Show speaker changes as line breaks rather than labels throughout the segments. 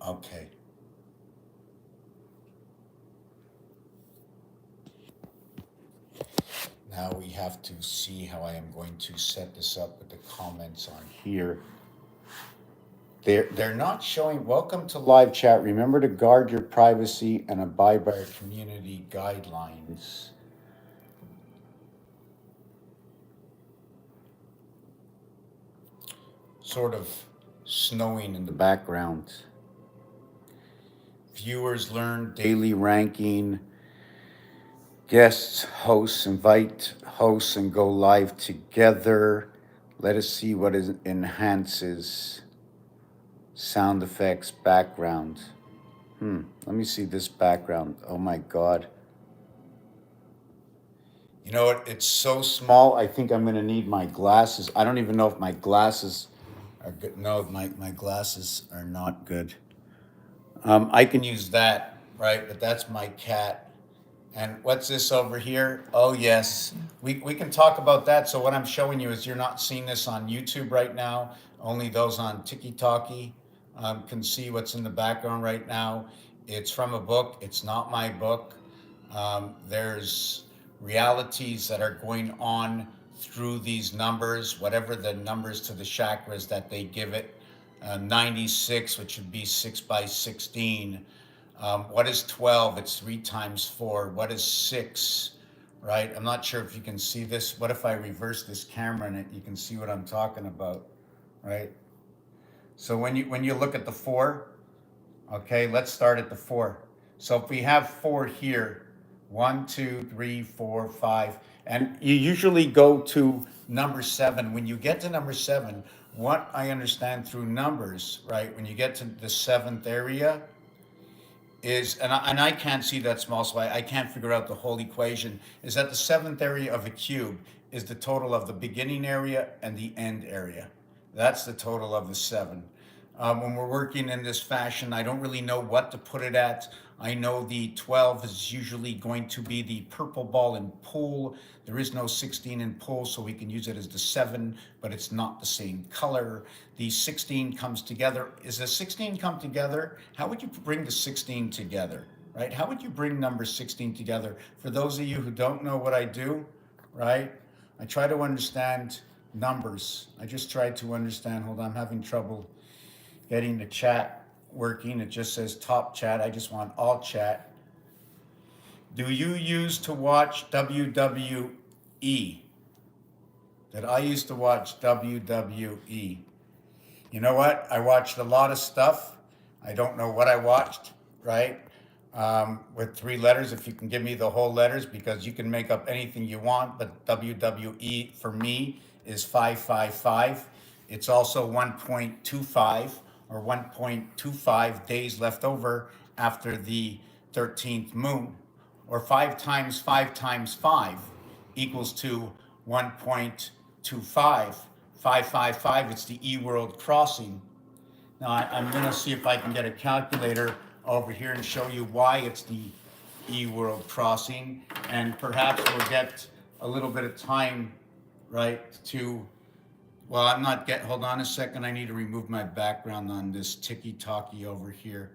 Okay. Now we have to see how I am going to set this up with the comments on here. They're not showing. Welcome to live chat. Remember to guard your privacy and abide by our community guidelines. Sort of snowing in the background. Viewers learn daily ranking. Guests, hosts, invite hosts and go live together. Let us see what enhances sound effects background. Let me see this background. Oh my God. You know what? It's so small. I think I'm going to need my glasses. I don't even know if my glasses are good. No, my glasses are not good. I can use that, right? But that's my cat. And what's this over here? Oh, yes. We can talk about that. So what I'm showing you is you're not seeing this on YouTube right now. Only those on TiCheConnectT can see what's in the background right now. It's from a book. It's not my book. There's realities that are going on through these numbers, whatever the numbers to the chakras that they give it. 96, which would be 6 by 16. What is 12? It's 3 times 4. What is 6? Right? I'm not sure if you can see this. What if I reverse this camera and you can see what I'm talking about, right? So when you look at the 4, okay, let's start at the 4. So if we have 4 here, 1, 2, 3, 4, 5, and you usually go to number 7. When you get to number 7, what I understand through numbers, right? When you get to the 7th area, is, and I can't see that small, so I can't figure out the whole equation, is that the 7th area of a cube is the total of the beginning area and the end area. That's the total of the 7. When we're working in this fashion, I don't really know what to put it at. I know the 12 is usually going to be the purple ball in pool. There is no 16 in pool, so we can use it as the 7, but it's not the same color. The 16 comes together. Is the 16 come together? How would you bring the 16 together, right? How would you bring number 16 together? For those of you who don't know what I do, right? I try to understand numbers. I just try to understand, hold on, I'm having trouble getting the chat working. It just says top chat. I just want all chat. Do you use to watch WWE? Did I used to watch WWE? You know what? I watched a lot of stuff. I don't know what I watched, right? With 3 letters, if you can give me the whole letters, because you can make up anything you want, but WWE for me is 555. It's also 1.25 or 1.25 days left over after the 13th moon, or 5 times 5 times 5 equals to 1.25. 555, it's the E-world crossing. Now I'm going to see if I can get a calculator over here and show you why it's the E-world crossing, and perhaps we'll get a little bit of time, right, to, well, I'm not get, hold on a second, I need to remove my background on this TiCheConnectT over here.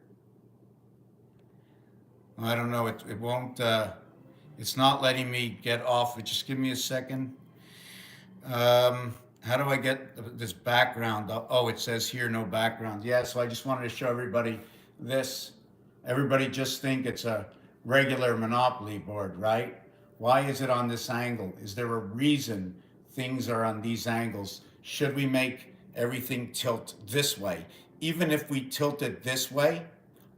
I don't know, it won't, it's not letting me get off it. Just give me a second. How do I get this background? Oh, it says here no background. Yeah, so I just wanted to show everybody this. Everybody just think it's a regular Monopoly board, right? Why is it on this angle? Is there a reason things are on these angles? Should we make everything tilt this way? Even if we tilt it this way,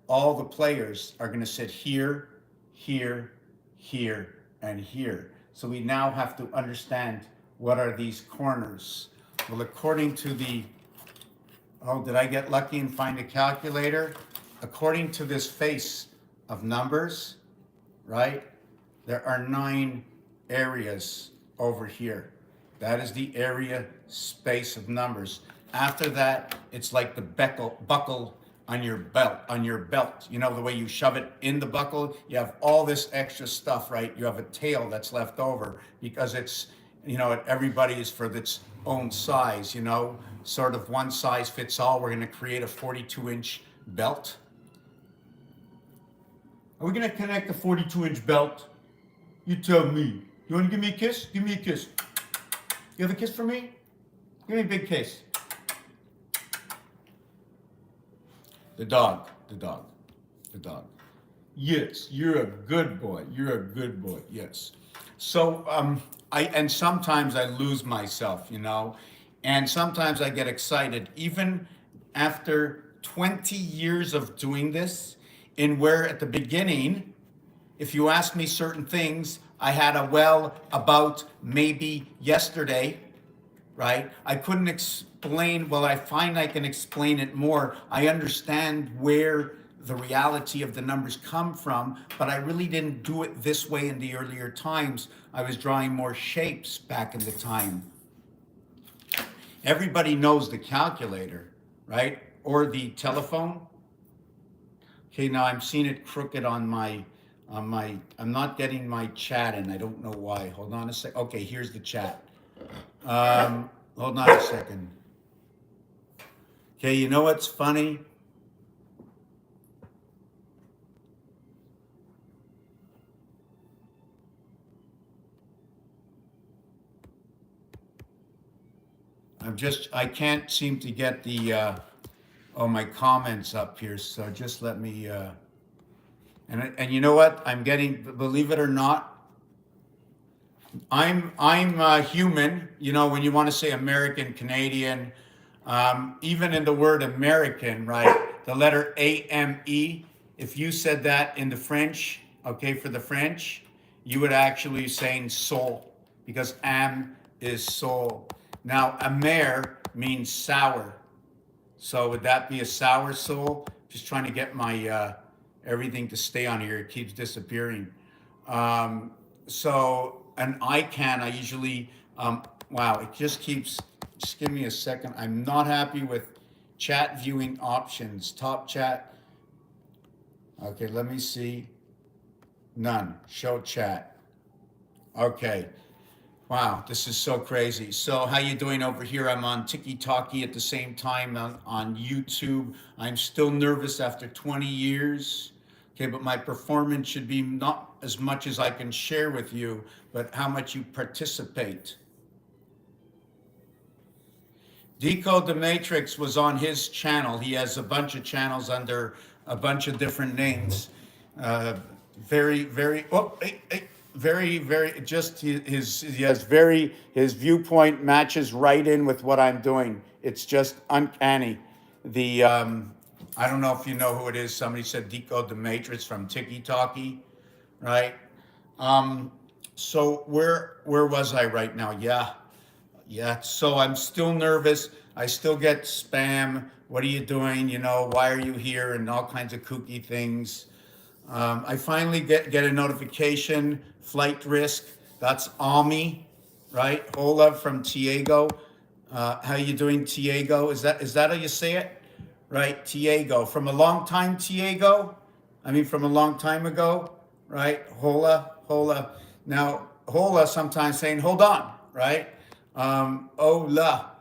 all the players are going to sit here, here, here, and here. So we now have to understand, what are these corners? Well, according to the, oh, did I get lucky and find a calculator? According to this face of numbers, right, there are 9 areas over here. That is the area space of numbers. After that, it's like the buckle on your belt. You know, the way you shove it in the buckle, you have all this extra stuff, right? You have a tail that's left over because it's, you know, everybody is for its own size, you know, sort of one size fits all. We're going to create a 42-inch belt. Are we gonna connect the 42-inch belt? You tell me. You wanna give me a kiss? Give me a kiss. You have a kiss for me? Give me a big kiss. The dog, the dog, the dog. Yes, you're a good boy. You're a good boy. Yes. So and sometimes I lose myself, you know, and sometimes I get excited, even after 20 years of doing this, in where at the beginning, if you ask me certain things, I had a well about maybe yesterday, right? I couldn't explain, well, I find I can explain it more. I understand where the reality of the numbers come from, but I really didn't do it this way in the earlier times. I was drawing more shapes back in the time. Everybody knows the calculator, right? Or the telephone. Okay, now I'm seeing it crooked on my, I'm not getting my chat in. I don't know why. Hold on a sec. Okay, here's the chat. Hold on a second. Okay, you know what's funny? I can't seem to get the, my comments up here. So just let me, and you know what? I'm getting, believe it or not, I'm human. You know, when you want to say American, Canadian, even in the word American, right? The letter AME. If you said that in the French, okay, for the French, you would actually saying soul, because am is soul. Now, amer means sour. So would that be a sour soul? Just trying to get my everything to stay on here. It keeps disappearing. So an ICANN, I usually, wow, it just keeps, just give me a second. I'm not happy with chat viewing options. Top chat. Okay, let me see. None. Show chat. Okay. Wow, this is so crazy. So how you doing over here? I'm on TiCheConnectT at the same time on YouTube. I'm still nervous after 20 years. Okay, but my performance should be not as much as I can share with you, but how much you participate. Decode the Matrix was on his channel. He has a bunch of channels under a bunch of different names. Very, very, very, very, just his viewpoint matches right in with what I'm doing. It's just uncanny. The, I don't know if you know who it is. Somebody said Decode the Matrix from TiCheConnectT, right? So where was I right now? Yeah, so I'm still nervous. I still get spam. What are you doing? You know, why are you here? And all kinds of kooky things. I finally get a notification, flight risk. That's Ami, right? Hola from Tiago. How you doing, Tiago? Is that how you say it? Right, Tiago. From a long time, Tiago? I mean, from a long time ago, right? Hola, hola. Now, hola sometimes saying, hold on, right? Hola,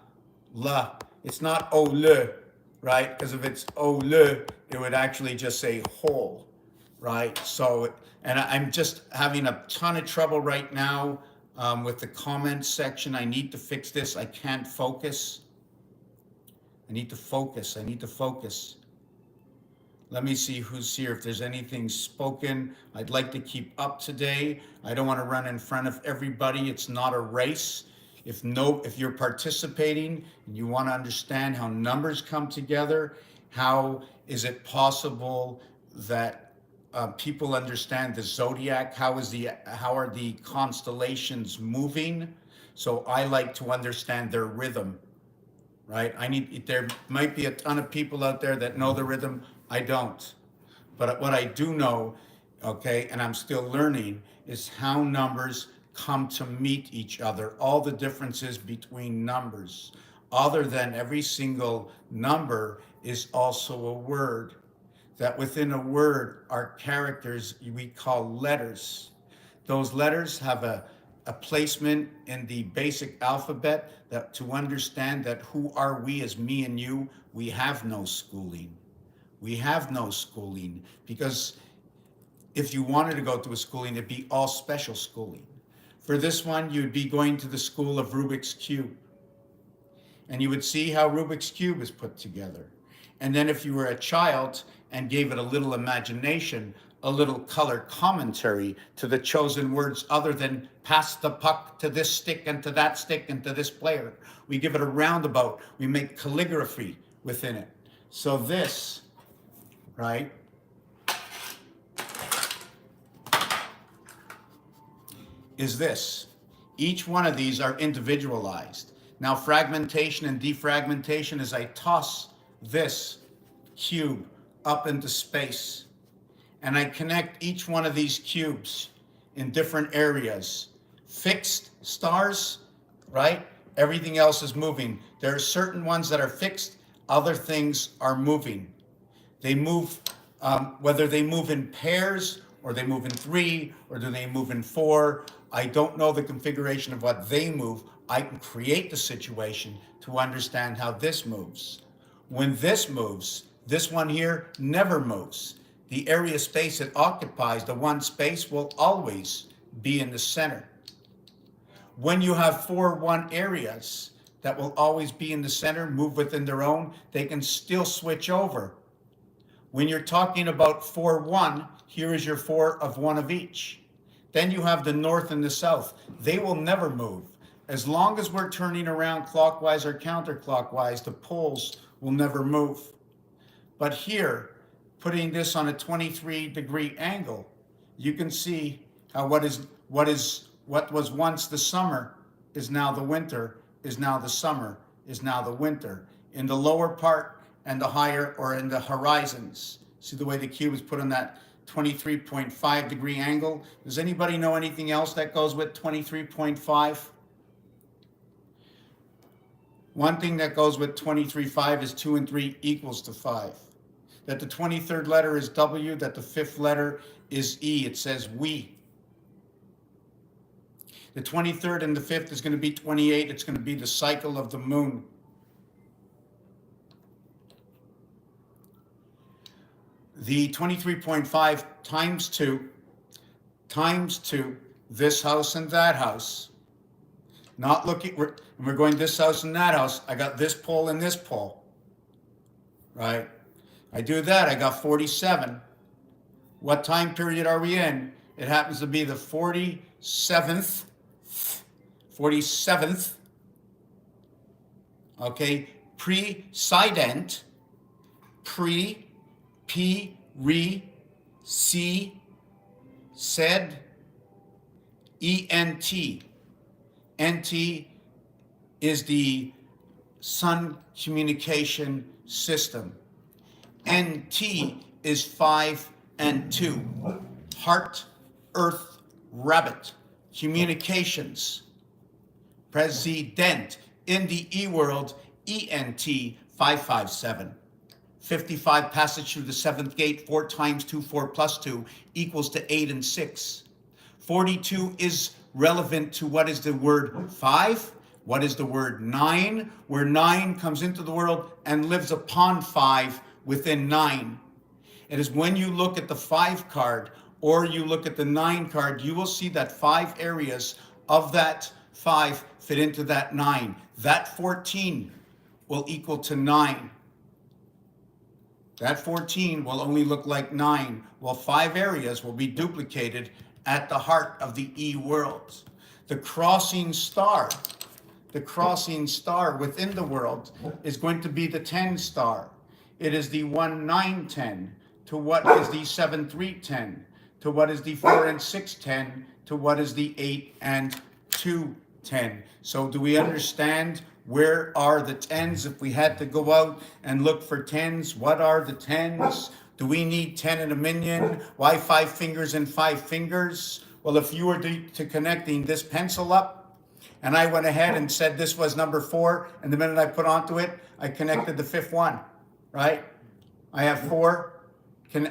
la. It's not oh le, right? Because if it's oh le, it would actually just say whole, right? So, and I'm just having a ton of trouble right now with the comments section. I need to fix this. I can't focus. I need to focus. I need to focus. Let me see who's here. If there's anything spoken, I'd like to keep up today. I don't want to run in front of everybody. It's not a race. If you're participating and you want to understand how numbers come together, how is it possible that people understand the zodiac? How are the constellations moving? So I like to understand their rhythm, right? There might be a ton of people out there that know the rhythm. I don't. But what I do know, okay, and I'm still learning, is how numbers come to meet each other, all the differences between numbers. Other than every single number is also a word. That within a word are characters we call letters. Those letters have a placement in the basic alphabet that to understand that who are we as me and you, we have no schooling. We have no schooling because if you wanted to go to a schooling, it'd be all special schooling. For this one, you'd be going to the school of Rubik's Cube. And you would see how Rubik's Cube is put together. And then if you were a child and gave it a little imagination, a little color commentary to the chosen words other than pass the puck to this stick and to that stick and to this player. We give it a roundabout. We make calligraphy within it. So this, right, is this. Each one of these are individualized. Now fragmentation and defragmentation is I toss this cube up into space and I connect each one of these cubes in different areas. Fixed stars, right? Everything else is moving. There are certain ones that are fixed, other things are moving. They move, whether they move in pairs or they move in 3 or do they move in 4. I don't know the configuration of what they move. I can create the situation to understand how this moves. When this moves, this one here never moves. The area space it occupies, the one space, will always be in the center. When you have 4-1 areas that will always be in the center, move within their own, they can still switch over. When you're talking about 4-1, here is your 4 of 1 of each. Then you have the north and the south. They will never move. As long as we're turning around clockwise or counterclockwise, the poles will never move. But here, putting this on a 23-degree angle, you can see how what was once the summer is now the winter, is now the summer, is now the winter. In the lower part and the higher, or in the horizons. See the way the cube is put on that 23.5 degree angle? Does anybody know anything else that goes with 23.5? One thing that goes with 23.5 is 2 and 3 equals to 5. That the 23rd letter is W, that the 5th letter is E. It says we. The 23rd and the 5th is going to be 28. It's going to be the cycle of the moon. The 23.5 times 2, this house and that house. Not looking, we're going this house and that house. I got this pole and this pole, right? I do that, I got 47. What time period are we in? It happens to be the 47th, okay, precedent, said, ENT. NT is the sun communication system. NT is 5 and 2. Heart, earth, rabbit. Communications. President. In the E world, ENT 557. 55 passage through the 7th gate, 4 times 2, 4 plus 2 equals to 8 and 6. 42 is relevant to what is the word 5, what is the word 9, where 9 comes into the world and lives upon 5 within 9. It is when you look at the 5 card or you look at the 9 card, you will see that 5 areas of that 5 fit into that 9. That 14 will equal to 9. That 14 will only look like 9, while 5 areas will be duplicated at the heart of the E world. The crossing star within the world is going to be the 10 star. It is the 1, 9, 10 to what is the 7, 3, 10 to what is the 4 and 6, 10 to what is the 8 and 2, 10. So do we understand where are the 10s? If we had to go out and look for 10s, what are the 10s? Do we need 10 in a million? Why 5 fingers and 5 fingers? Well, if you were to connecting this pencil up, and I went ahead and said this was number 4, and the minute I put onto it, I connected the 5th one, right? I have 4,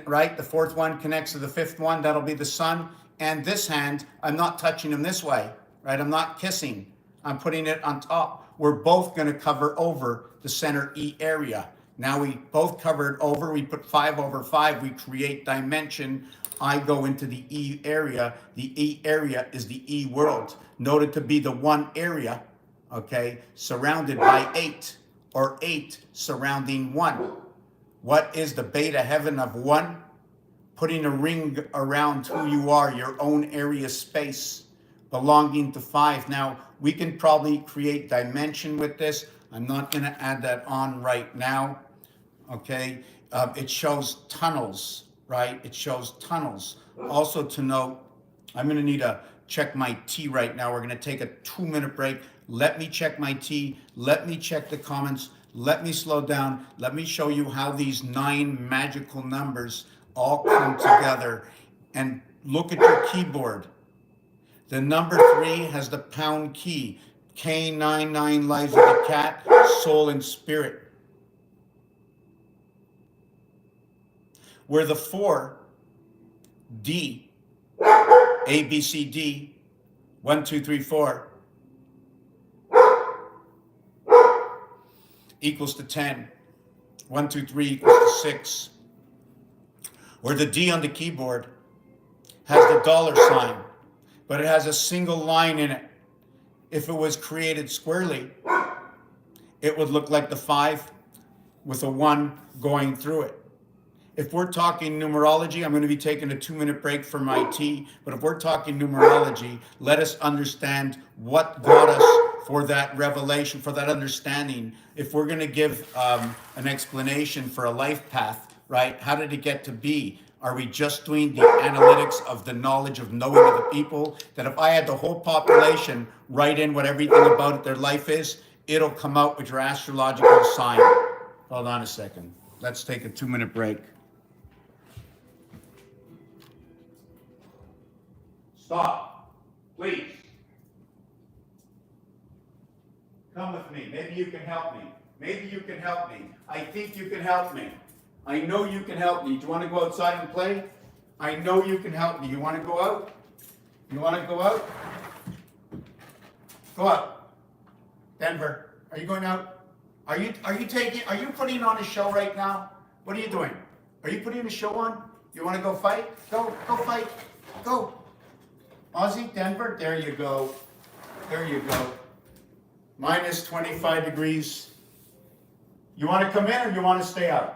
right? The 4th one connects to the 5th one, that'll be the sun. And this hand, I'm not touching them this way, right? I'm not kissing, I'm putting it on top. We're both gonna cover over the center E area. Now we both covered over, we put 5 over 5, we create dimension. I go into the E area. The E area is the E world, noted to be the one area, okay, surrounded by 8, or 8 surrounding 1. What is the beta heaven of 1? Putting a ring around who you are, your own area space, belonging to 5. Now, we can probably create dimension with this. I'm not going to add that on right now, okay? It shows tunnels, right? It shows tunnels. Also to note, I'm going to need to check my T right now. We're going to take a 2-minute break. Let me check my T. Let me check the comments. Let me slow down. Let me show you how these 9 magical numbers all come together. And look at your keyboard. The number 3 has the pound key. K99 lives of the cat, soul and spirit. Where the 4, D, A, B, C, D, 1, 2, 3, 4, equals to 10. 1, 2, 3 equals to 6. Where the D on the keyboard has the dollar sign, but it has a single line in it. If it was created squarely, it would look like the 5 with a 1 going through it. If we're talking numerology, I'm going to be taking a 2-minute break for my tea, but if we're talking numerology, let us understand what got us for that revelation, for that understanding. If we're going to give an explanation for a life path, right? How did it get to be? Are we just doing the analytics of the knowledge of knowing of the people? That if I had the whole population write in what everything about their life is, it'll come out with your astrological sign. Hold on a second. Let's take a 2-minute break. Stop, please. Come with me. Maybe you can help me. Maybe you can help me. I think you can help me. I know you can help me. Do you want to go outside and play? I know you can help me. You want to go out? You want to go out? Go out. Denver, are you going out? Are you putting on a show right now? What are you doing? Are you putting a show on? You want to go fight? Go fight. Go. Aussie, Denver, there you go. There you go. Minus 25 degrees. You want to come in or you want to stay out?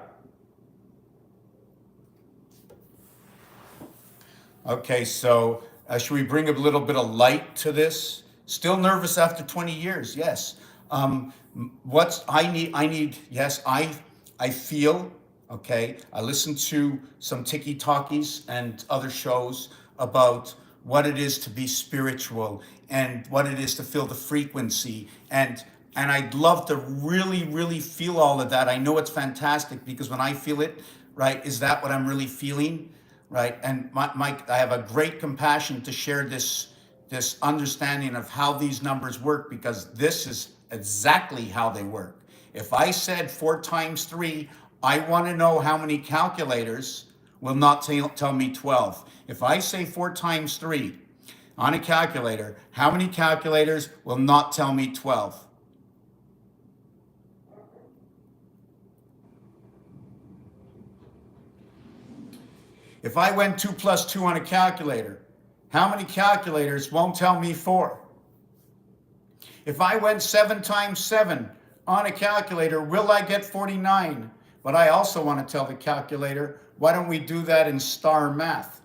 Okay, so should we bring a little bit of light to this? Still nervous after 20 years, yes. I feel, okay, I listen to some TiCheConnectT and other shows about what it is to be spiritual and what it is to feel the frequency. And I'd love to really, really feel all of that. I know it's fantastic because when I feel it, right, is that what I'm really feeling, right? And I have a great compassion to share this understanding of how these numbers work, because this is exactly how they work. If I said 4 times 3, I want to know how many calculators will not tell me 12. If I say 4 times 3 on a calculator, how many calculators will not tell me 12? If I went 2 plus 2 on a calculator, how many calculators won't tell me 4? If I went 7 times 7 on a calculator, will I get 49? But I also want to tell the calculator, why don't we do that in star math?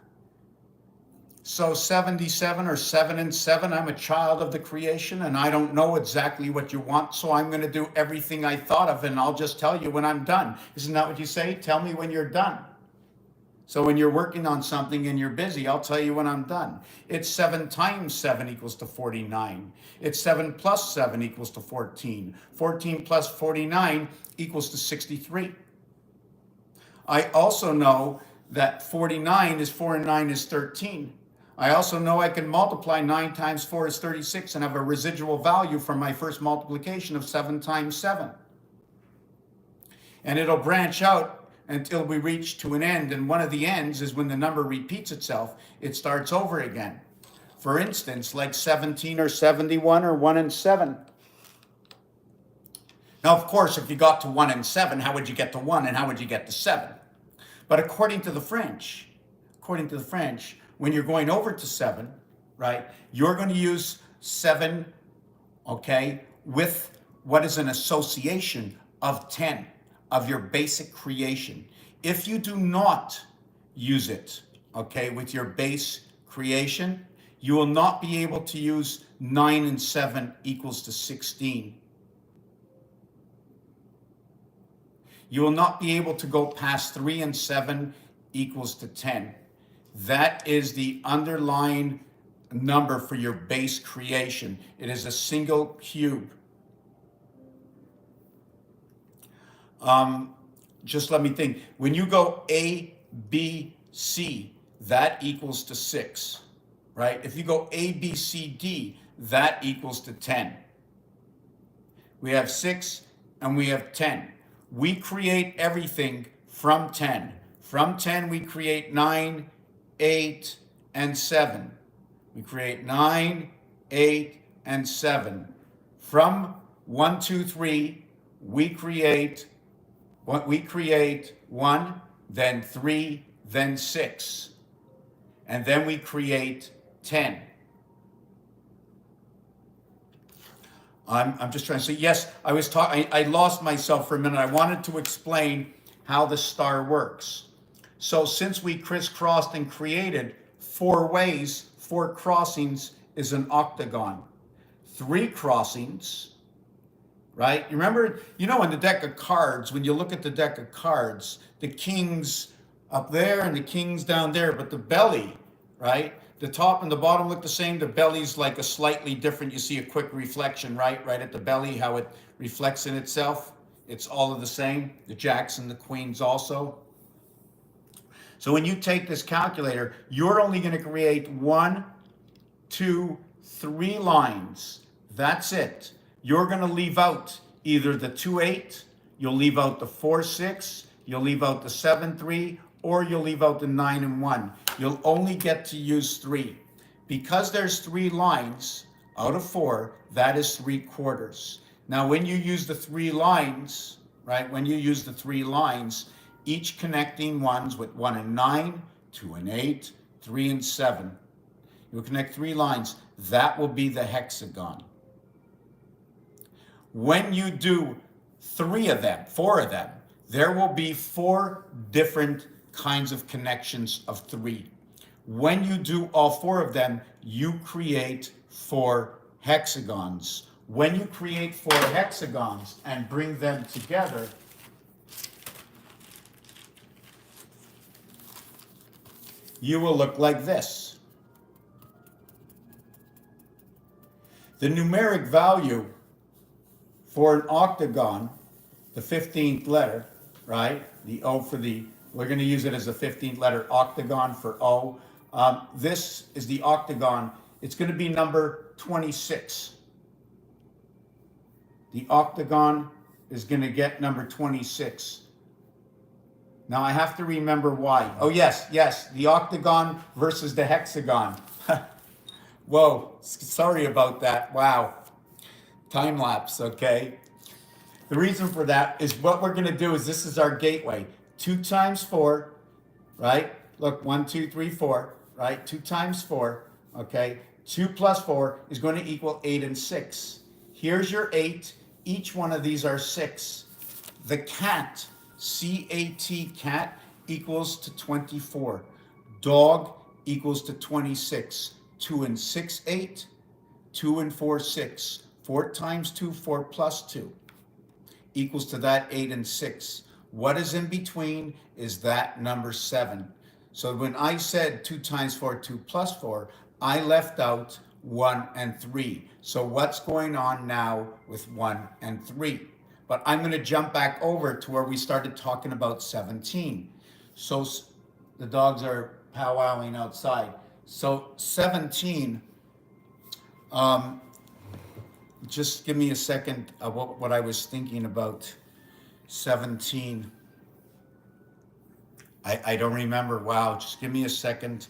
So 77 or 7 and 7, I'm a child of the creation and I don't know exactly what you want, so I'm going to do everything I thought of and I'll just tell you when I'm done. Isn't that what you say? Tell me when you're done. So when you're working on something and you're busy, I'll tell you when I'm done. It's 7 times 7 equals to 49. It's 7 plus 7 equals to 14. 14 plus 49 equals to 63. I also know that 49 is 4 and 9 is 13. I also know I can multiply 9 times 4 is 36 and have a residual value from my first multiplication of 7 times 7. And it'll branch out until we reach to an end, and one of the ends is when the number repeats itself, it starts over again. For instance, like 17 or 71 or 1 and 7. Now, of course, if you got to 1 and 7, how would you get to 1 and how would you get to 7? But according to the French, when you're going over to 7, right, you're going to use 7, okay, with what is an association of 10 of your basic creation. If you do not use it, okay, with your base creation, you will not be able to use 9 and 7 equals to 16. You will not be able to go past 3 and 7 equals to 10. That is the underlying number for your base creation. It is a single cube. Just let me think. When you go A, B, C, that equals to 6, right? If you go A, B, C, D, that equals to 10. We have 6 and we have 10. We create everything from 10. From 10, we create 9, 8, and 7. We create 9, 8, and 7. From 1, 2, 3, we create 1, then 3, then 6. And then we create 10. I'm just trying to say, yes, I lost myself for a minute. I wanted to explain how the star works. So since we crisscrossed and created 4 ways, 4 crossings is an octagon. 3 crossings, right? You remember, in the deck of cards, when you look at the deck of cards, the kings up there and the kings down there, but the belly, right? The top and the bottom look the same. The belly's like a slightly different. You see a quick reflection, right at the belly, how it reflects in itself. It's all of the same. The jacks and the queens also. So when you take this calculator, you're only going to create 1, 2, 3 lines. That's it. You're going to leave out either the 2, 8, you'll leave out the 4, 6, you'll leave out the 7, 3, or you'll leave out the 9 and 1. You'll only get to use 3. Because there's 3 lines out of 4, that is 3/4. Now, when you use the 3 lines, right, each connecting ones with 1 and 9, 2 and 8, 3 and 7. You'll connect 3 lines. That will be the hexagon. When you do 4 of them, there will be 4 different kinds of connections of 3. When you do all 4 of them, you create 4 hexagons. When you create 4 hexagons and bring them together, you will look like this. The numeric value for an octagon, the 15th letter, right? The O for we're going to use it as the 15th letter, octagon for O. This is the octagon. It's going to be number 26. The octagon is going to get number 26. Now I have to remember why. Oh, yes, the octagon versus the hexagon. Whoa, sorry about that. Wow. Time lapse, okay? The reason for that is what we're going to do is this is our gateway. 2 times 4, right? Look, 1, 2, 3, 4, right? 2 times 4, okay? 2 plus 4 is going to equal 8 and 6. Here's your 8. Each one of these are 6. The cat, C-A-T, cat, equals to 24. Dog equals to 26. 2 and 6, 8. 2 and 4, 6. 4 times 2, 4 plus 2 equals to that 8 and 6. What is in between is that number 7. So when I said 2 times 4, 2 plus 4, I left out 1 and 3. So what's going on now with 1 and 3? But I'm going to jump back over to where we started talking about 17. So the dogs are powwowing outside. So 17, just give me a second of what I was thinking about 17. I don't remember. Wow, just give me a second.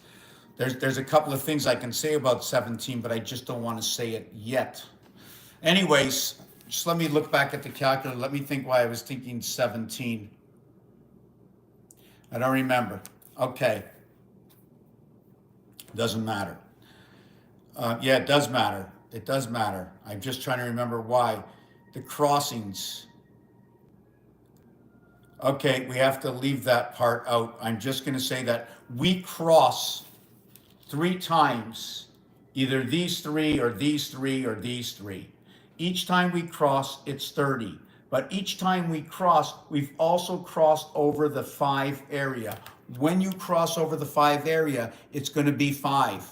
There's a couple of things I can say about 17, but I just don't want to say it yet. Anyways, Just let me look back at the calculator. Let me think why I was thinking 17. I don't remember. Okay. Doesn't matter. Yeah, it does matter. It does matter. I'm just trying to remember why. The crossings. Okay, we have to leave that part out. I'm just going to say that we cross 3 times, either these 3 or these 3 or these 3. Each time we cross, it's 30. But each time we cross, we've also crossed over the 5 area. When you cross over the 5 area, it's going to be 5.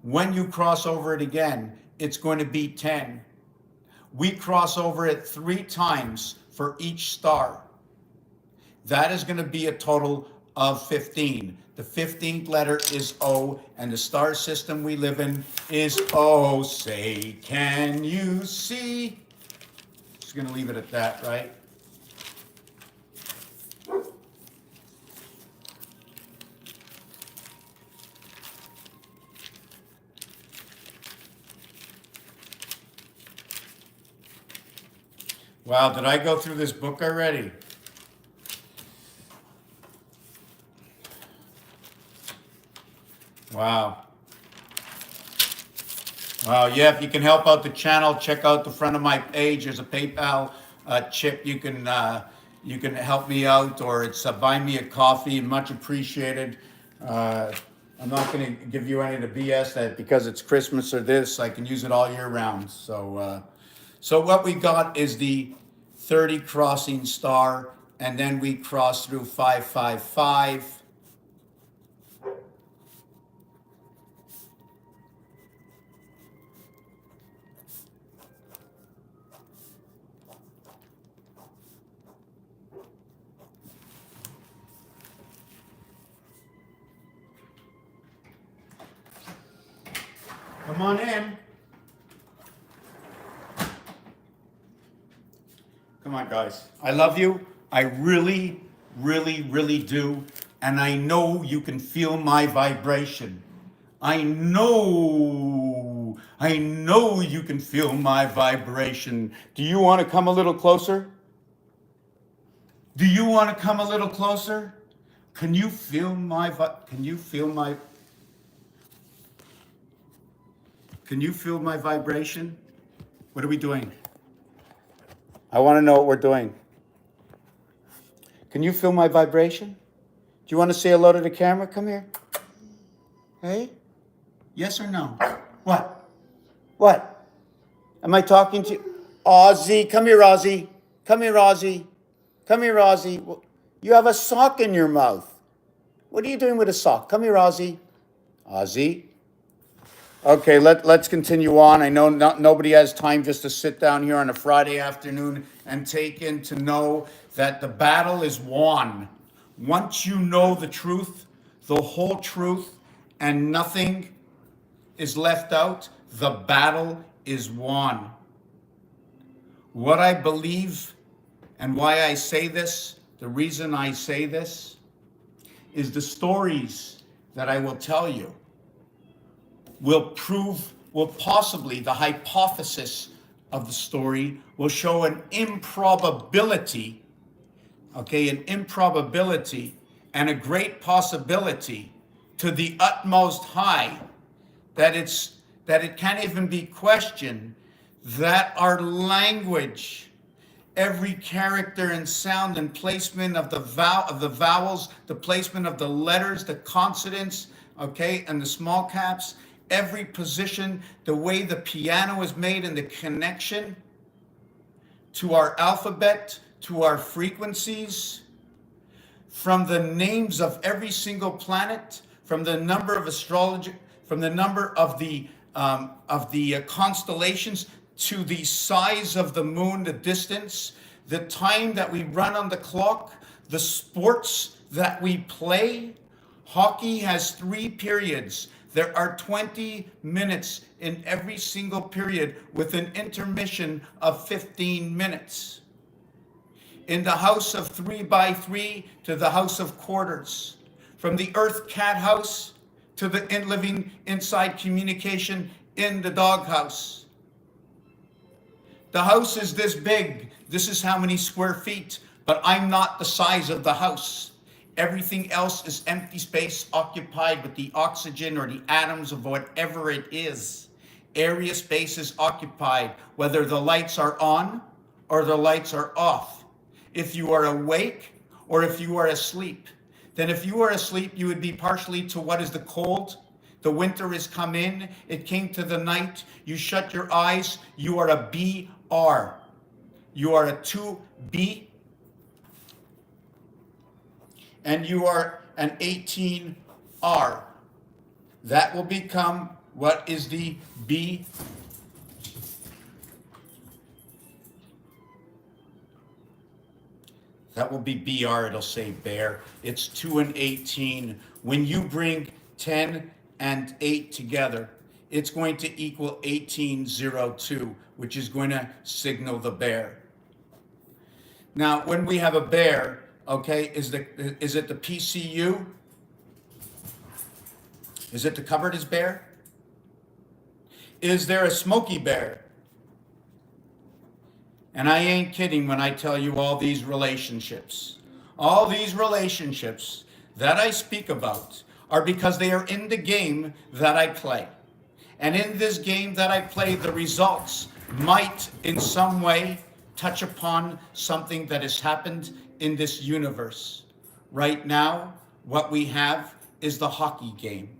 When you cross over it again, it's going to be 10. We cross over it 3 times for each star. That is going to be a total of 15. The 15th letter is O, and the star system we live in is O. Say, can you see? Just going to leave it at that, right? Wow, did I go through this book already? Wow. Wow, yeah, if you can help out the channel, check out the front of my page. There's a PayPal chip. You can help me out, or it's buy me a coffee. Much appreciated. I'm not going to give you any of the BS that because it's Christmas or this, I can use it all year round. So, so what we got is the 30 crossing star, and then we cross through 555. Come on in. Come on, guys. I love you. I really, really, really do. And I know you can feel my vibration. I know you can feel my vibration. Do you want to come a little closer? Do you want to come a little closer? Can you feel my vibration? What are we doing? I want to know what we're doing. Can you feel my vibration? Do you want to say hello to the camera? Come here. Hey? Yes or no? What? What? Am I talking to you? Ozzy, come here, Ozzy. Come here, Ozzy. Come here, Ozzy. You have a sock in your mouth. What are you doing with a sock? Come here, Ozzy. Ozzy. Okay, let's continue on. I know nobody has time just to sit down here on a Friday afternoon and take in to know that the battle is won. Once you know the truth, the whole truth, and nothing is left out, the battle is won. What I believe and why I say this, the reason I say this, is the stories that I will tell you will possibly, the hypothesis of the story will show an improbability, okay, an improbability and a great possibility to the utmost high that it can't even be questioned that our language, every character and sound and placement of the vowels, the placement of the letters, the consonants, okay, and the small caps, every position, the way the piano is made and the connection to our alphabet, to our frequencies, from the names of every single planet, from the number of astrology, from the number of the constellations, to the size of the moon, the distance, the time that we run on the clock, the sports that we play. Hockey has 3 periods. There are 20 minutes in every single period with an intermission of 15 minutes. In the house of 3x3 to the house of quarters. From the earth cat house to the living inside communication in the doghouse. The house is this big. This is how many square feet, but I'm not the size of the house. Everything else is empty space occupied with the oxygen or the atoms of whatever it is. Area space is occupied, whether the lights are on or the lights are off. If you are awake or if you are asleep. Then if you are asleep, you would be partially to what is the cold. The winter has come in, it came to the night, you shut your eyes, you are a BR. You are a 2B, and you are an 18R. That will become what is the B. That will be BR, it'll say bear. It's 2 and 18. When you bring 10 and 8 together, it's going to equal 1802, which is going to signal the bear. Now, when we have a bear, okay, is it the PCU? Is it the cupboard is bare? Is there a smoky bear? And I ain't kidding when I tell you all these relationships. All these relationships that I speak about are because they are in the game that I play. And in this game that I play, the results might in some way touch upon something that has happened in this universe. Right now, what we have is the hockey game.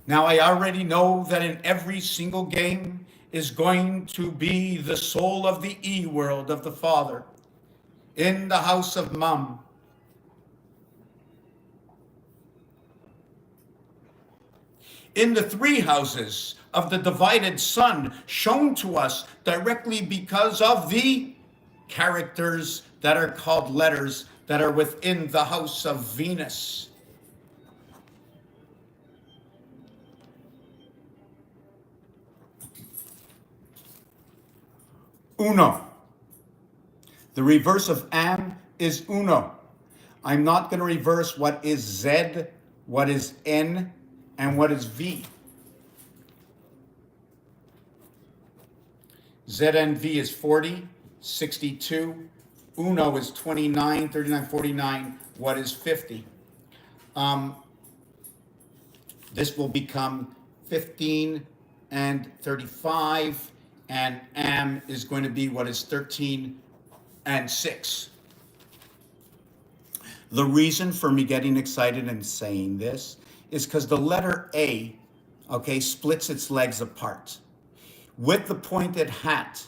Now, I already know that in every single game is going to be the soul of the E world of the Father in the house of Mum. In the three houses of the divided sun shown to us directly because of the characters that are called letters that are within the house of Venus. Uno. The reverse of am is uno. I'm not going to reverse what is Z, what is N, and what is V. ZNV is 40, 62. Uno is 29, 39, 49. What is 50? This will become 15 and 35. And am is going to be what is 13 and 6. The reason for me getting excited and saying this is because the letter A, okay, splits its legs apart. With the pointed hat,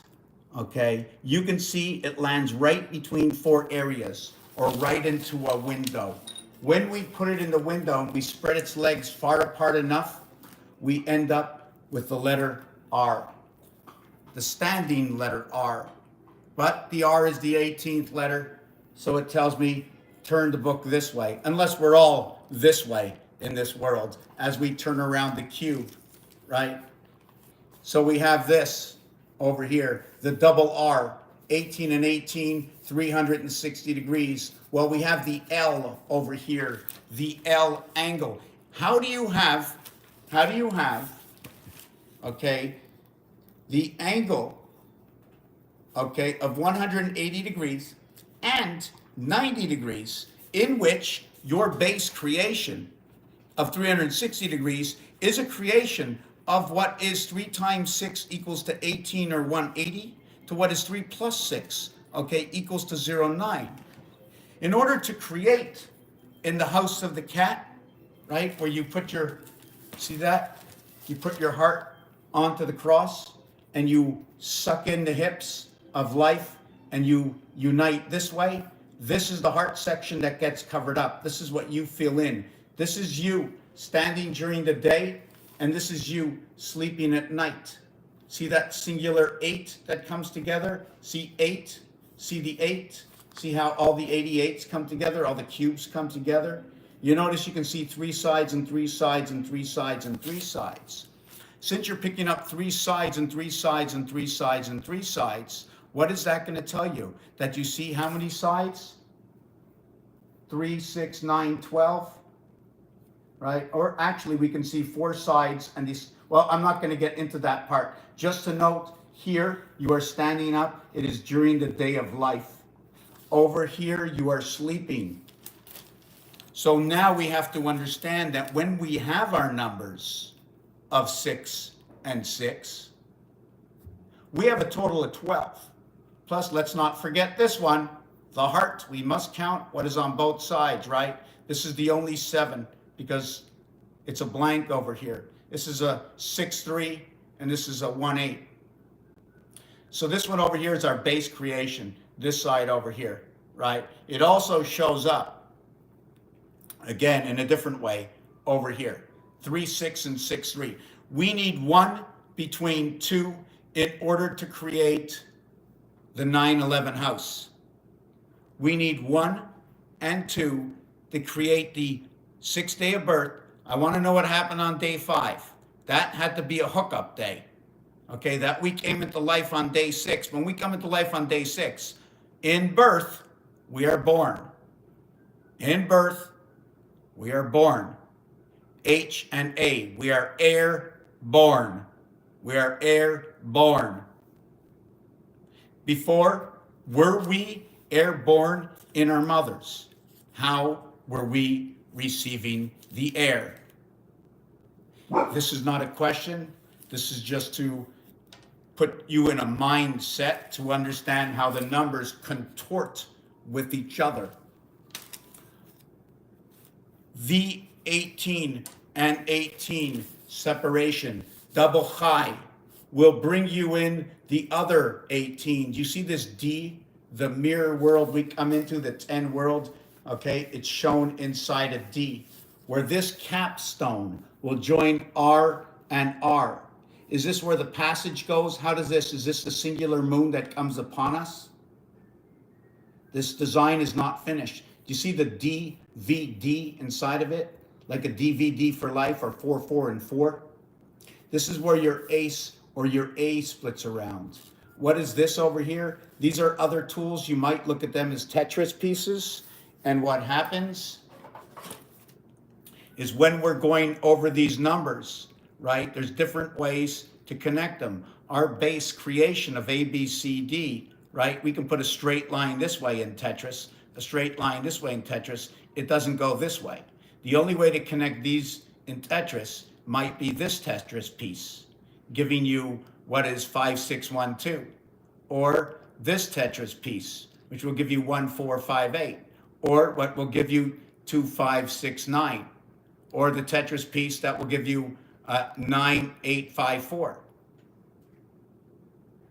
okay, you can see it lands right between four areas or right into a window. When we put it in the window and we spread its legs far apart enough, we end up with the letter R. The standing letter R. But the R is the 18th letter, so it tells me turn the book this way, unless we're all this way in this world as we turn around the cube, right? So we have this over here, the double R, 18 and 18, 360 degrees. Well, we have the L over here, the L angle. How do you have, okay, the angle, okay, of 180 degrees and 90 degrees, in which your base creation of 360 degrees is a creation of what is 3 times 6 equals to 18 or 180 to what is 3 plus 6, okay, equals to 0.9. In order to create in the house of the cat, right, where you put your, see that? You put your heart onto the cross, and you suck in the hips of life and you unite this way. This is the heart section that gets covered up. This is what you feel in. This is you standing during the day, and this is you sleeping at night. See that singular 8 that comes together? See 8? See the 8? See how all the 88s come together, all the cubes come together? You notice you can see 3 sides and 3 sides and 3 sides and 3 sides. Since you're picking up 3 sides and 3 sides and 3 sides and 3 sides, what is that going to tell you? That you see how many sides? 3, 6, 9, 12. right? Or actually we can see four sides and these, well, I'm not going to get into that part. Just to note, here you are standing up. It is during the day of life. Over here you are sleeping. So now we have to understand that when we have our numbers of 6 and 6, we have a total of 12. Plus, let's not forget this one, the heart. We must count what is on both sides, right? This is the only 7 because it's a blank over here. This is a 6-3 and this is a 1-8. So this one over here is our base creation, this side over here, right? It also shows up, again, in a different way over here, 3-6 and 6-3. We need 1 between 2 in order to create the 9-11 house. We need 1 and 2 to create the 6th day of birth. I want to know what happened on day 5. That had to be a hookup day. Okay, that we came into life on day 6. When we come into life on day 6, in birth, we are born. In birth, we are born. H and A, we are airborne. We are airborne. Before, were we airborne in our mothers? How were we receiving the air? This is not a question. This is just to put you in a mindset to understand how the numbers contort with each other. The 18 and 18 separation, double high, will bring you in the other 18. Do you see this D, the mirror world we come into, the 10 world? Okay, it's shown inside of D, where this capstone will join R and R. Is this where the passage goes? How does this, is this the singular moon that comes upon us? This design is not finished. Do you see the DVD inside of it? Like a DVD for life, or 4, 4, and 4? This is where your ace or your A splits around. What is this over here? These are other tools. You might look at them as Tetris pieces. And what happens is when we're going over these numbers, right, there's different ways to connect them. Our base creation of A, B, C, D, right, we can put a straight line this way in Tetris, a straight line this way in Tetris. It doesn't go this way. The only way to connect these in Tetris might be this Tetris piece, giving you what is 5, 6, 1, 2. Or this Tetris piece, which will give you 1, 4, 5, 8. Or what will give you 2, 5, 6, 9. Or the Tetris piece that will give you 9, 8, 5, 4.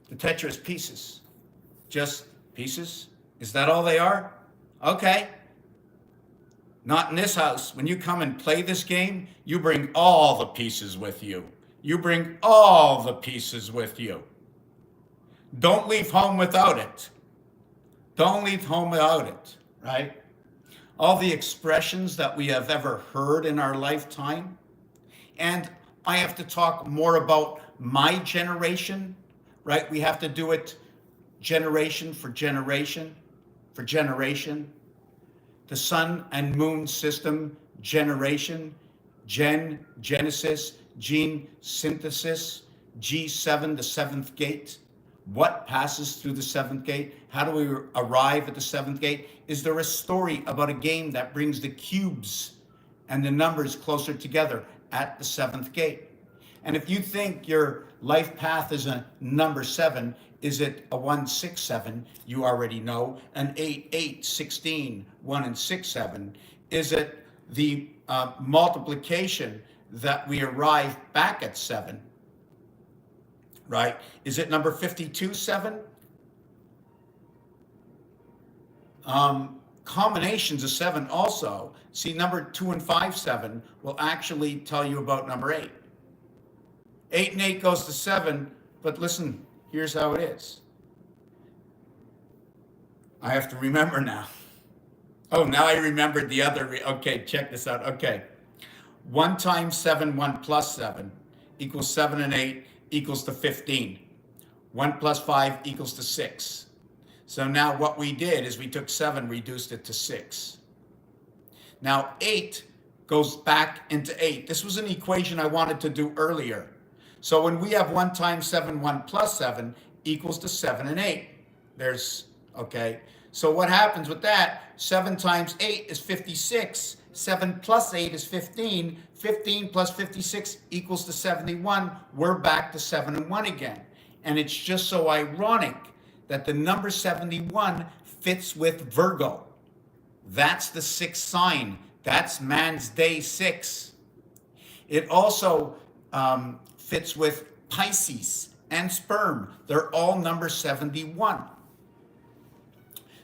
The Tetris pieces. Just pieces? Is that all they are? Okay. Not in this house. When you come and play this game, you bring all the pieces with you. You bring all the pieces with you. Don't leave home without it. Don't leave home without it, right? All the expressions that we have ever heard in our lifetime. And I have to talk more about my generation, right? We have to do it generation for generation for generation. The sun and moon system generation, Genesis, gene synthesis, G7, the 7th gate. What passes through the 7th gate? How do we arrive at the 7th gate? Is there a story about a game that brings the cubes and the numbers closer together at the 7th gate? And if you think your life path is a number 7, is it a 1, 6, 7? You already know. An 8, 8, 16, 1 and 6, 7. Is it the multiplication that we arrive back at 7? Right? Is it number 52, 7? Combinations of 7 also. See, number 2 and 5, 7 will actually tell you about number 8. 8 and 8 goes to 7, but listen, here's how it is. I have to remember now. Oh, now I remembered the other. Okay, check this out. Okay. 1 times 7, 1 plus 7 equals 7 and 8 equals to 15. 1 plus 5 equals to 6. So now what we did is we took 7, reduced it to 6. Now 8 goes back into 8. This was an equation I wanted to do earlier. So when we have 1 times 7, 1 plus 7 equals to 7 and 8. There's, okay. So what happens with that? 7 times 8 is 56. 7 plus 8 is 15. 15 plus 56 equals to 71. We're back to 7 and 1 again. And it's just so ironic that the number 71 fits with Virgo. That's the 6th sign. That's man's day 6. It also fits with Pisces and sperm. They're all number 71.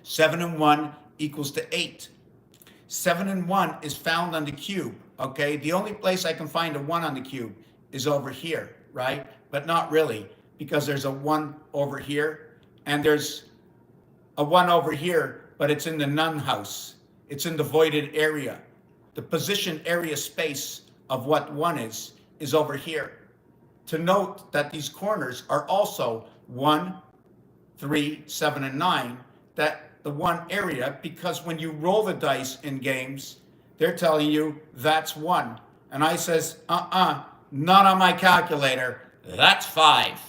7 and 1 equals to 8. 7 and 1 is found on the cube, okay? The only place I can find a 1 on the cube is over here, right? But not really, because there's a 1 over here, and there's a 1 over here, but it's in the none house. It's in the voided area. The position area space of what 1 is over here. To note that these corners are also 1, 3, 7, and 9, that the 1 area, because when you roll the dice in games, they're telling you that's 1. And I says, not on my calculator, that's 5.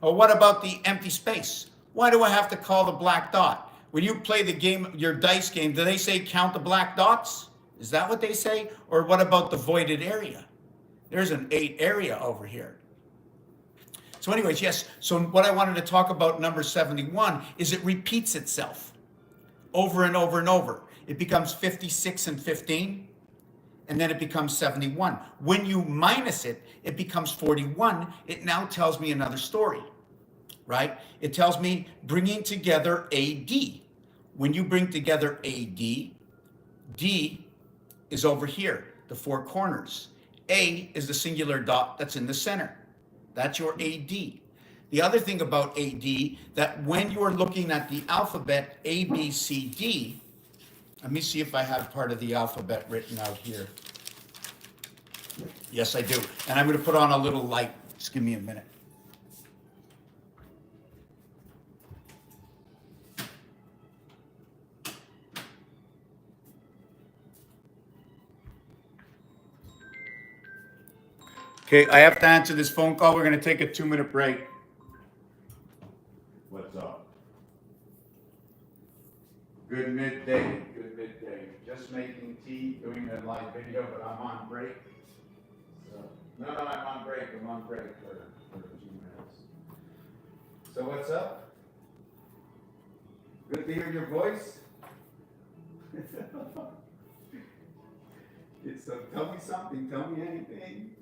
Or what about the empty space? Why do I have to call the black dot? When you play the game, your dice game, do they say count the black dots? Is that what they say? Or what about the voided area? There's an 8 area over here. So anyways, yes, so what I wanted to talk about number 71 is it repeats itself over and over and over. It becomes 56 and 15, and then it becomes 71. When you minus it, it becomes 41. It now tells me another story, right? It tells me bringing together AD. When you bring together AD, D is over here, the 4 corners. A is the singular dot that's in the center. That's your AD. The other thing about AD, that when you're looking at the alphabet A, B, C, D, let me see if I have part of the alphabet written out here. Yes, I do. And I'm going to put on a little light. Just give me a minute. Okay, I have to answer this phone call. We're going to take a 2-minute break. What's up? Good midday. Good midday. Just making tea, doing a live video, but I'm on break. So, no, I'm on break. I'm on break for a few minutes. So what's up? Good to hear your voice. So tell me something. Tell me anything.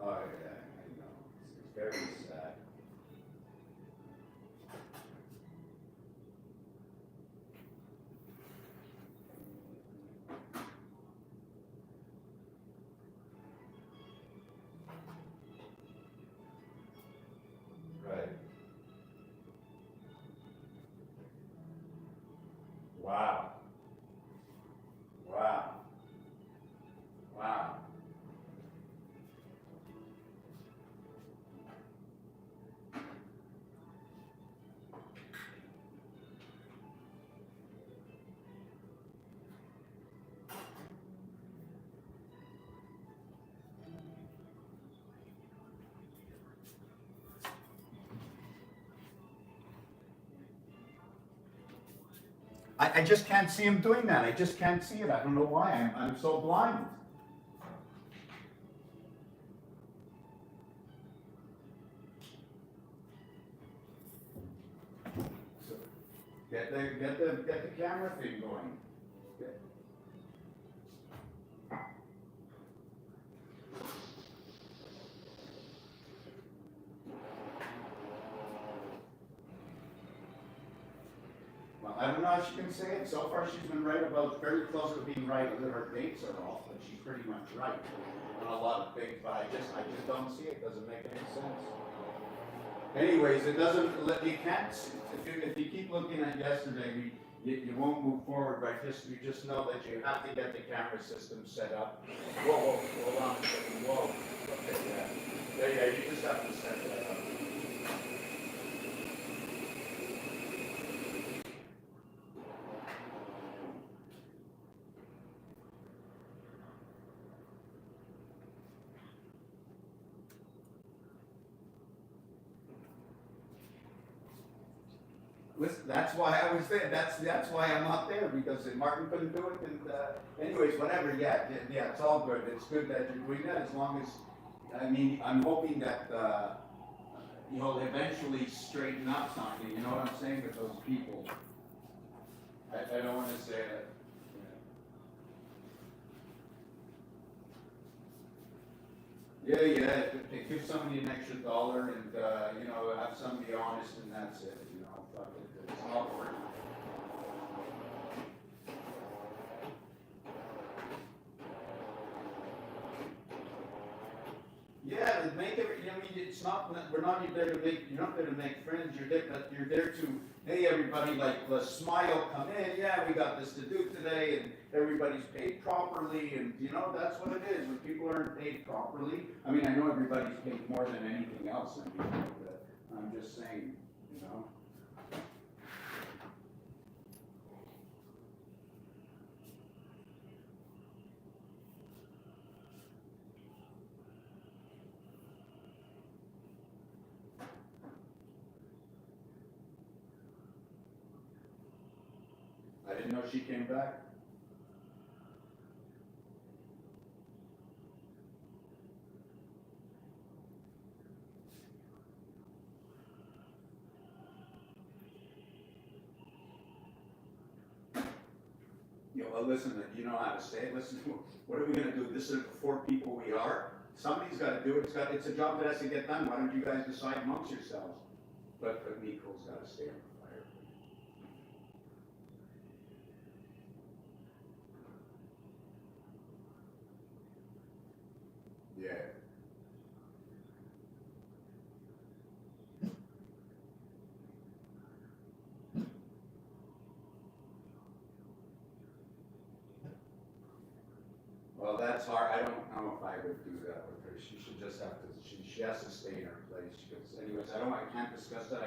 Oh, yeah, I know. It's very sad. Right. Wow. Wow. Wow. I just can't see him doing that. I just can't see it. I don't know why. I'm so blind. So get the camera thing going. I don't know if she can say it. So far, she's been right about very close to being right. Whether her dates are off, but she's pretty much right on a lot of things. But I just don't see it. Doesn't make any sense. Anyways, it doesn't. You can't. If you keep looking at yesterday, you won't move forward, right? You just know that you have to get the camera system set up. Whoa, hold on a second, whoa. Okay, yeah, you just have to set that up. Listen, that's why I was there. That's why I'm not there, because Martin couldn't do it. And anyways, whatever. Yeah, it's all good. It's good that you're doing that. As long as, I mean, I'm hoping that you'll eventually straighten up something. You know what I'm saying, with those people. I don't want to say that. Yeah. Give somebody an extra $1 and have somebody honest, and that's it. Fuck it. It's not worth it. Yeah, make it. It's not. We're not there to make. You're not there to make friends. You're there to. Hey, everybody, the smile. Come in. Yeah, we got this to do today, and everybody's paid properly. And that's what it is. When people aren't paid properly, I mean, I know everybody's paid more than anything else. I mean, I'm just saying. I didn't know she came back. Listen, you know how to say it. Listen, what are we going to do? This is the 4 people we are. Somebody's got to do it. It's a job that has to get done. Why don't you guys decide amongst yourselves? But Nico's got to stay on the fire. Yeah. Well, that's hard. I don't know if I would do that with her. She should just have to. She has to stay in her place. Because, anyways, I can't discuss that.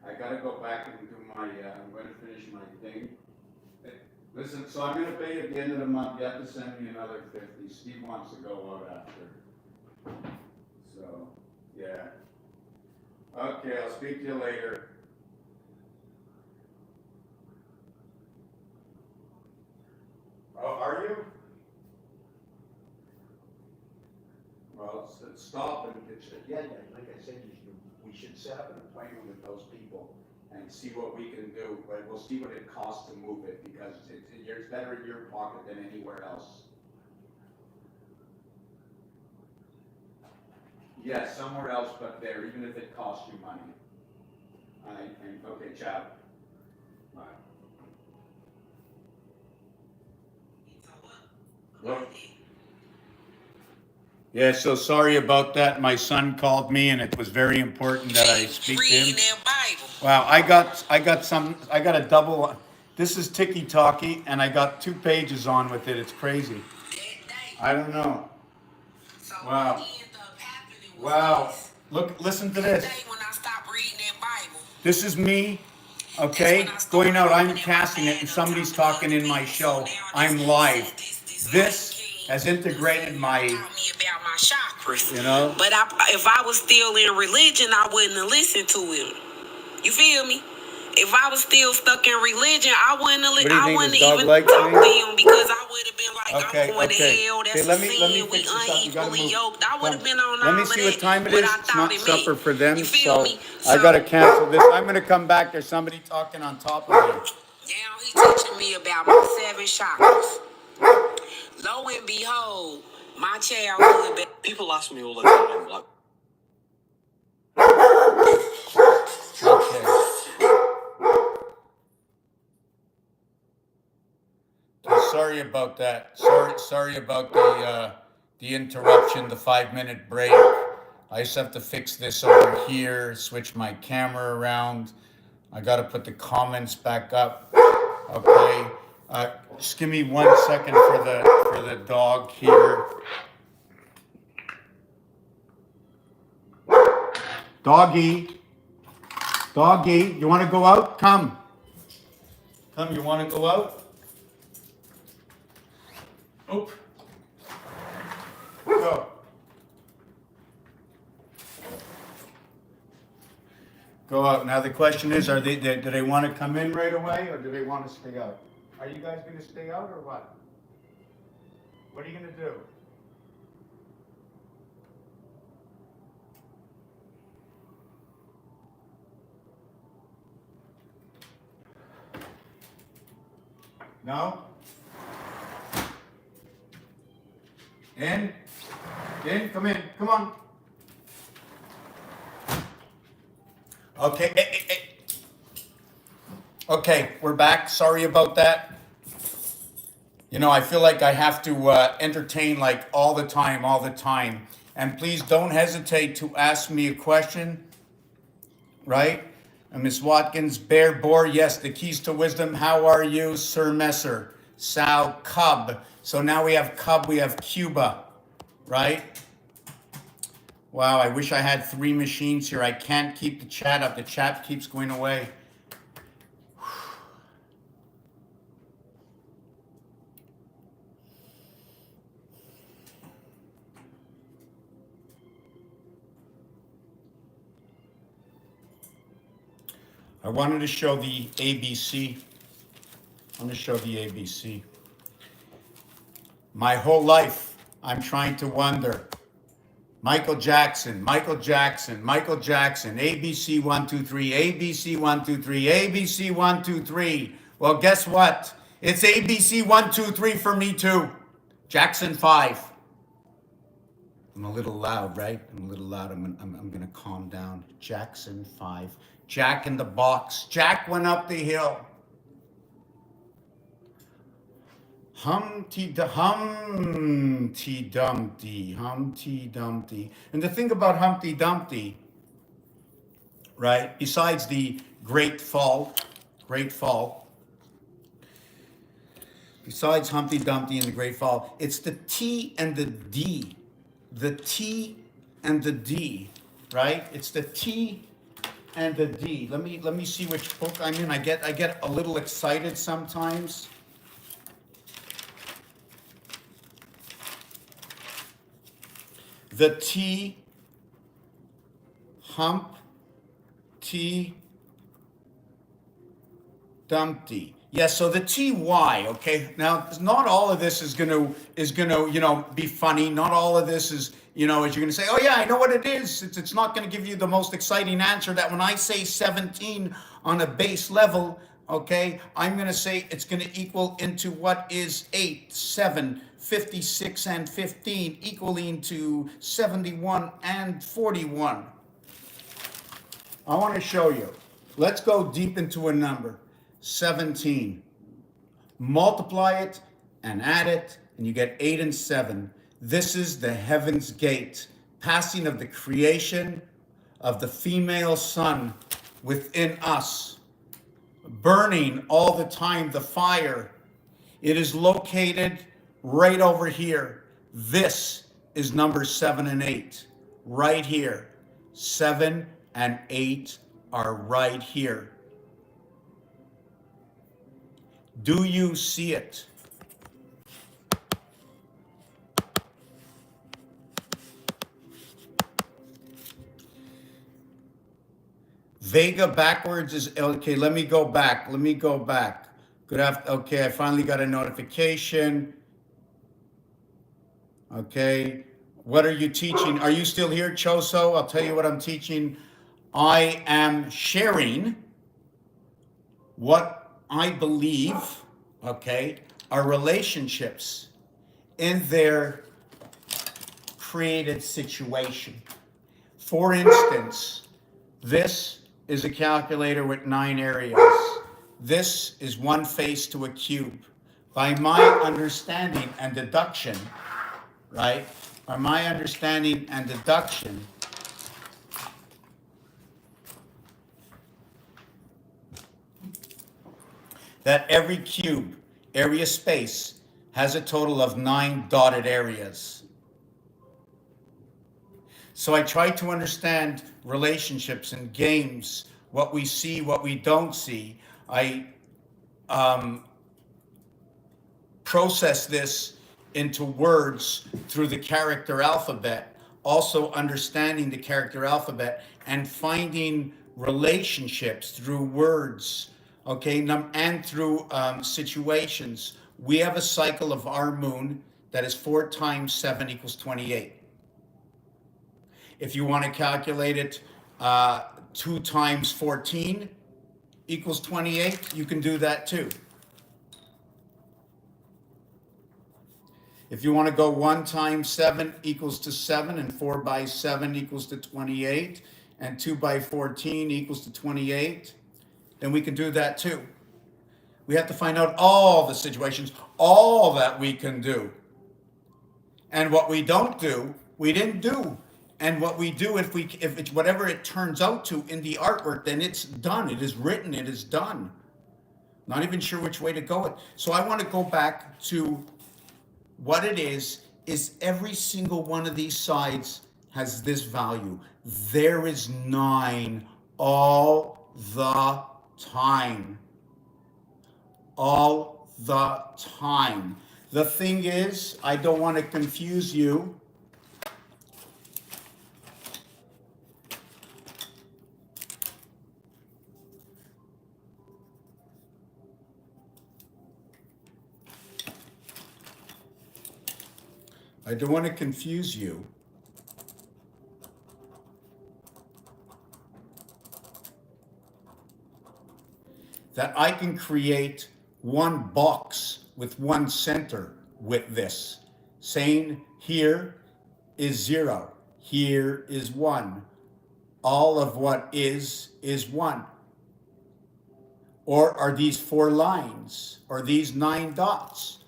I got to go back and do my. I'm going to finish my thing. Listen, so I'm going to pay you at the end of the month. You have to send me another 50. Steve wants to go out after. So, yeah. Okay, I'll speak to you later. Oh, are you? Well, stop and like I said, we should set up an appointment with those people and see what we can do. But we'll see what it costs to move it, because it's better in your pocket than anywhere else. Yeah, somewhere else but there, even if it costs you money. Okay, ciao. Bye. Well, yeah, so sorry about that. My son called me, and it was very important that I speak to him. Wow, I got a double. This is TiCHeConnectT, and I got 2 pages on with it. It's crazy. I don't know. Wow. Wow. Look, listen to this. This is me, okay, going out. I'm casting it, and somebody's talking in my show. I'm live. This has integrated my chakras. But if I was still in religion, I wouldn't have listened to him. You feel me? If I was still stuck in religion, I wouldn't have even talked to him, because I would have been like, I'm going to hell. That's a sin. We unequally yoked. I would have been on all that. Let me see what time it is. It's not supper for them, so I got to cancel this. I'm going to come back. There's somebody talking on top of me. Now he's teaching me about my 7 chakras. Lo and behold, my childhood. People ask me all the time, like. Okay. Sorry about that. Sorry about the interruption, the 5-minute break. I just have to fix this over here, switch my camera around. I got to put the comments back up. Okay. Just give me 1 second for the dog here. Doggy, doggy, you want to go out? Come. Come, you want to go out? Oop. Go. Go out. Now the question is, do they want to come in right away or do they want to stay out? Are you guys going to stay out or what? What are you going to do? No? In? In? Come in. Come on. Okay. Hey, hey, hey. Okay, we're back. Sorry about that. You know, I feel like I have to entertain like all the time. And please don't hesitate to ask me a question, right? And Miss Watkins, Bear Boar, yes, the keys to wisdom. How are you, Sir Messer? Sal Cub. So now we have Cub, we have Cuba, right? Wow, I wish I had 3 machines here. I can't keep the chat up. The chat keeps going away. I wanted to show the ABC. I want to show the ABC. My whole life, I'm trying to wonder. Michael Jackson, Michael Jackson, Michael Jackson, ABC 1, 2, 3, ABC 1, 2, 3, ABC 1, 2, 3. Well, guess what? It's ABC 1, 2, 3 for me too. Jackson 5. I'm a little loud, right? I'm a little loud. I'm going to calm down. Jackson 5. Jack in the Box. Jack went up the hill. Humpty Dumpty, Humpty Dumpty. And the thing about Humpty Dumpty, right, besides the Great Fall, besides Humpty Dumpty and the Great Fall, it's the T and the D. The T and the D, right? It's the T and the D. Let me see which book I'm in. I get a little excited sometimes. The T, Hump, T, Dumpty. Yes, so the TY, okay? Now, not all of this is gonna, you know, be funny. Not all of this is, you know, as you're gonna say, oh yeah, I know what it is. It's not gonna give you the most exciting answer that when I say 17 on a base level, okay, I'm gonna say it's gonna equal into what is 8, 7, 56 and 15 equaling to 71 and 41. I want to show you. Let's go deep into a number. 17. Multiply it and add it, and you get 8 and 7. This is the heaven's gate, passing of the creation of the female sun within us, burning all the time the fire. It is located right over here. This is number 7 and 8, right here. 7 and 8 are right here. Do you see it? Vega backwards is, okay, let me go back. Good after, okay, I finally got a notification. Okay, what are you teaching? Are you still here, Choso? I'll tell you what I'm teaching. I am sharing what I believe, okay, are relationships in their created situation. For instance, this is a calculator with 9 areas. This is one face to a cube. By my understanding and deduction, right? By my understanding and deduction, that every cube, area space, has a total of 9 dotted areas. So I try to understand relationships in games, what we see, what we don't see. I process this into words through the character alphabet, also understanding the character alphabet and finding relationships through words, okay, and through situations. We have a cycle of our moon that is 4 times 7 equals 28. If you want to calculate it, 2 times 14 equals 28, you can do that too. If you want to go 1 times 7 equals to 7, and 4 by 7 equals to 28, and 2 by 14 equals to 28, then we can do that too. We have to find out all the situations, all that we can do. And what we don't do, we didn't do. And what we do, if it's whatever it turns out to in the artwork, then it's done. It is written. It is done. Not even sure which way to go. So I want to go back to what it is every single one of these sides has this value. There is 9 all the time. All the time. The thing is, I don't want to confuse you. I don't want to confuse you. That I can create one box with one center with this, saying here is 0, here is 1. All of what is 1. Or are these 4 lines, or these 9 dots,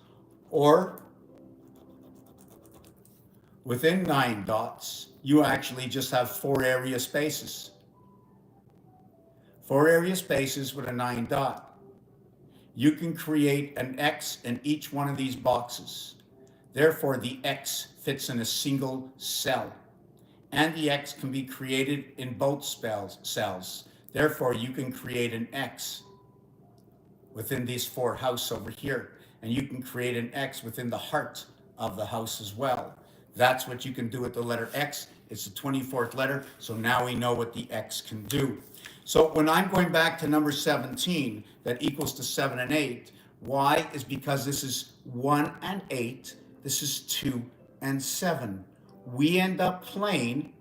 or within 9 dots, you actually just have 4 area spaces. 4 area spaces with a 9 dot. You can create an X in each one of these boxes. Therefore, the X fits in a single cell. And the X can be created in both cells. Therefore, you can create an X within these 4 houses over here. And you can create an X within the heart of the house as well. That's what you can do with the letter X. It's the 24th letter, so now we know what the X can do. So when I'm going back to number 17, that equals to 7 and 8, why? Is because this is 1 and 8, this is 2 and 7. We end up playing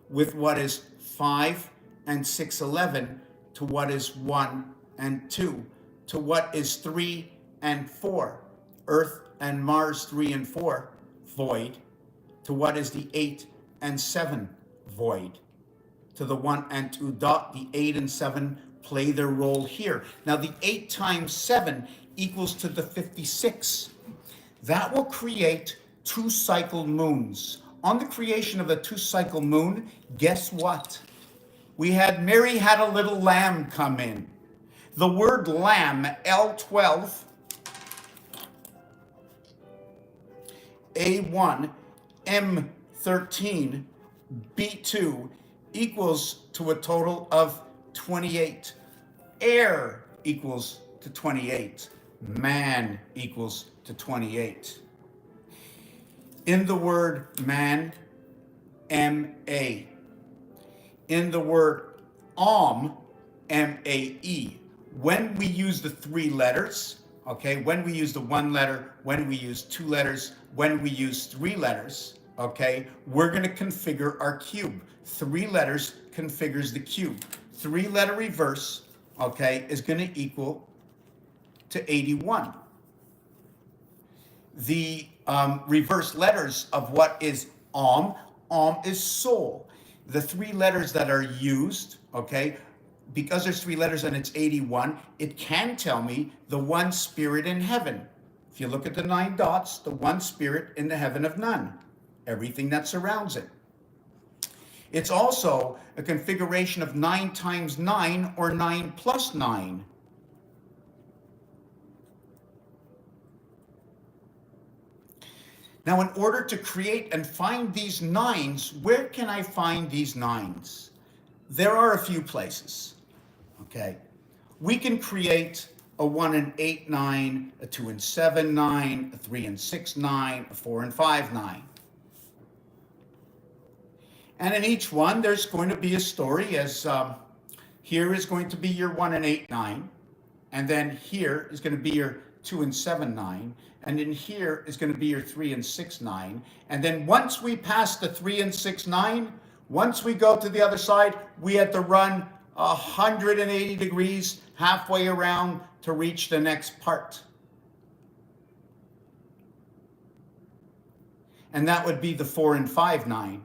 with what is 5 and 6, 11, to what is 1 and 2, to what is 3 and 4, Earth and Mars 3 and 4, void, to what is the 8 and 7, void, to the 1 and 2 dot, the 8 and 7 play their role here. Now the 8 times 7 equals to the 56. That will create 2 cycle moons. On the creation of a 2 cycle moon, guess what? Mary had a little lamb come in. The word lamb, L12, A1, M13, B2 equals to a total of 28. Air equals to 28. Man equals to 28. In the word man, M-A. In the word M-A-E. When we use the 3 letters, okay, when we use the 1 letter, when we use 2 letters, when we use 3 letters, okay, we're going to configure our cube. 3 letters configures the cube. 3-letter reverse, okay, is going to equal to 81. The reverse letters of what is is soul. The 3 letters that are used, okay, because there's 3 letters and it's 81, it can tell me the one spirit in heaven. If you look at the 9 dots, the one spirit in the heaven of none. Everything that surrounds it. It's also a configuration of 9 times 9 or 9 plus 9. Now, in order to create and find these nines, where can I find these nines? There are a few places, okay? We can create a 1 and 8 9, a 2 and 7 9, a 3 and 6 9, a 4 and 5 9. And in each one, there's going to be a story, as here is going to be your 1 and 8 9, and then here is going to be your 2 and 7 9, and in here is going to be your 3 and 6 9. And then once we pass the 3 and 6 9, once we go to the other side, we have to run 180 degrees halfway around to reach the next part. And that would be the 4 and 5 9.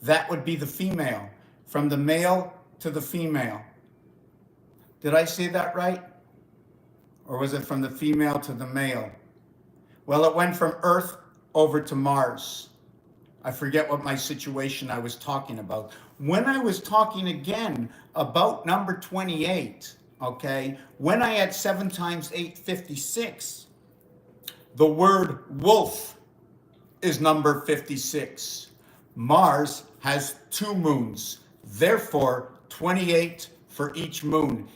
That would be the female, from the male to the female. Did I say that right? Or was it from the female to the male? Well, it went from Earth over to Mars. I forget what my situation I was talking about. When I was talking again about number 28, okay, when I had 7 times 8, 56, the word wolf is number 56. Mars has 2 moons, therefore 28 for each moon.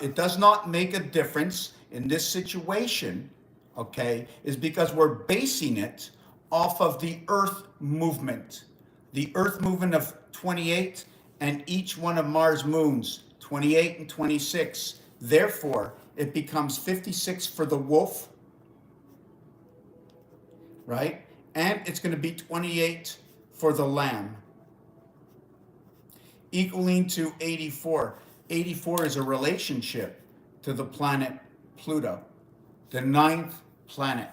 It does not make a difference in this situation, okay, is because we're basing it off of the Earth movement. The Earth movement of 28 and each one of Mars' moons, 28 and 26. Therefore, it becomes 56 for the wolf, right? And it's going to be 28 for the lamb, equaling to 84. 84 is a relationship to the planet Pluto, the 9th planet.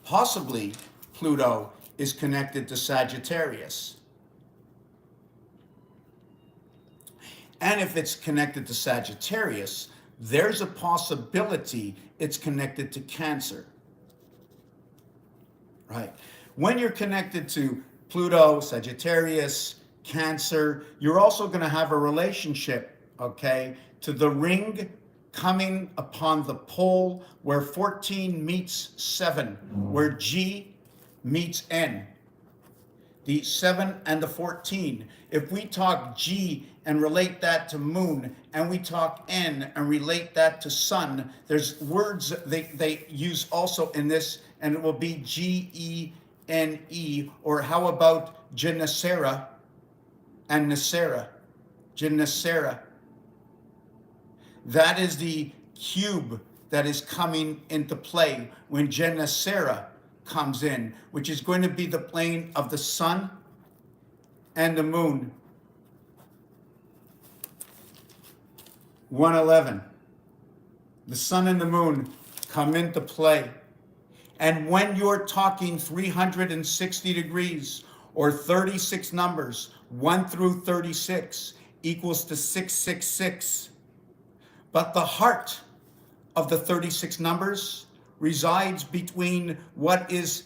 Possibly Pluto is connected to Sagittarius. And if it's connected to Sagittarius, there's a possibility it's connected to Cancer. Right? When you're connected to Pluto, Sagittarius, Cancer, you're also going to have a relationship, okay, to the ring coming upon the pole where 14 meets 7, where G meets N. The 7 and the 14. If we talk G and relate that to moon, and we talk N and relate that to sun, there's words they use also in this, and it will be Gene, or how about Genesera and Nasera? Genesera. That is the cube that is coming into play when Genesera comes in, which is going to be the plane of the sun and the moon. 111. The sun and the moon come into play. And when you're talking 360 degrees or 36 numbers, 1 through 36 equals to 666. But the heart of the 36 numbers resides between what is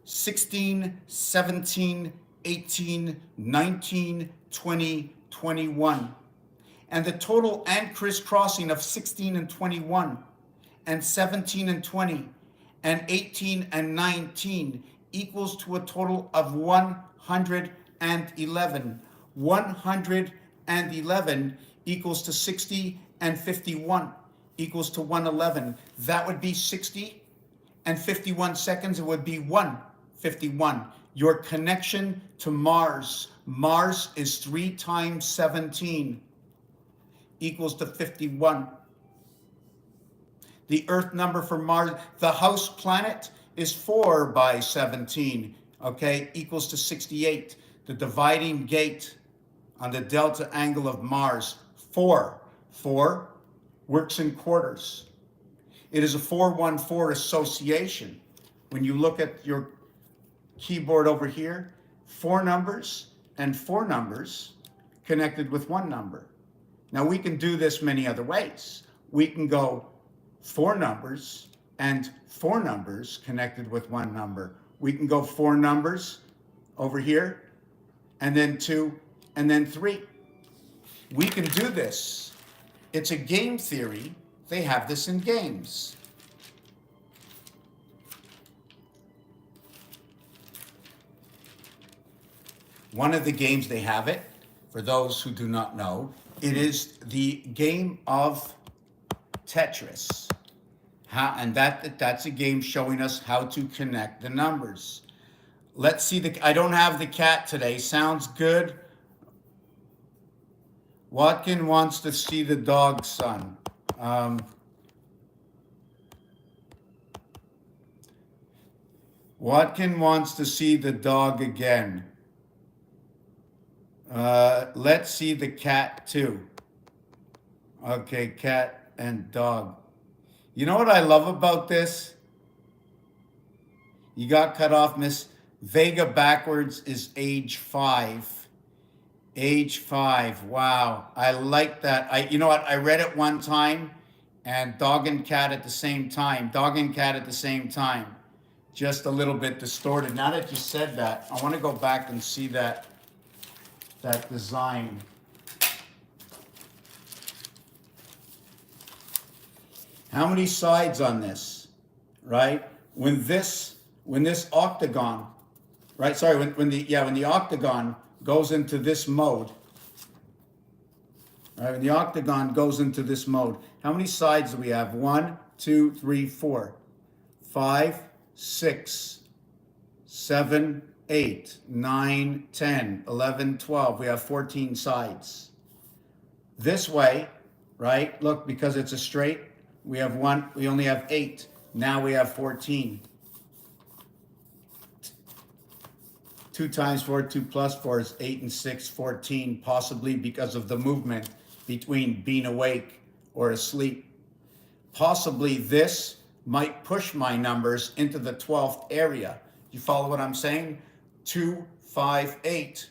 16, 17, 18, 19, 20, 21. And the total and crisscrossing of 16 and 21 and 17 and 20 and 18 and 19 equals to a total of 111. 111 equals to 60 and 51 equals to 111. That would be 60 and 51 seconds. It would be 151. Your connection to Mars. Mars is 3 times 17 equals to 51. The Earth number for Mars, the house planet, is 4 by 17, okay, equals to 68. The dividing gate on the delta angle of Mars, 4. 4 works in quarters. It is a 414 association. When you look at your keyboard over here, 4 numbers and 4 numbers connected with 1 number. Now we can do this many other ways. We can go 4 numbers and 4 numbers connected with 1 number. We can go 4 numbers over here, and then 2, and then 3. We can do this. It's a game theory. They have this in games. one of the games they have it, for those who do not know, it is the game of Tetris. And that's a game showing us how to connect the numbers. Let's see I don't have the cat today. Sounds good. Watkin wants to see the dog, son. Watkin wants to see the dog again. Let's see the cat too. Okay, cat and dog. You know what I love about this? You got cut off, Miss. Vega backwards is age 5. Age 5. Wow. I like that. You know what? I read it one time and dog and cat at the same time. Dog and cat at the same time. Just a little bit distorted. Now that you said that, I want to go back and see that design. How many sides on this, right? When this octagon, right? Sorry, when the octagon goes into this mode, right? When the octagon goes into this mode, how many sides do we have? 1, 2, 3, 4, 5, 6, 7, 8, 9, 10, 11, 12. We have 14 sides. This way, right? Look, because it's a straight, we only have 8. Now we have 14. 2 times 4, 2 plus 4 is 8 and 6, 14, possibly because of the movement between being awake or asleep. Possibly this might push my numbers into the 12th area. You follow what I'm saying? 2, 5, 8,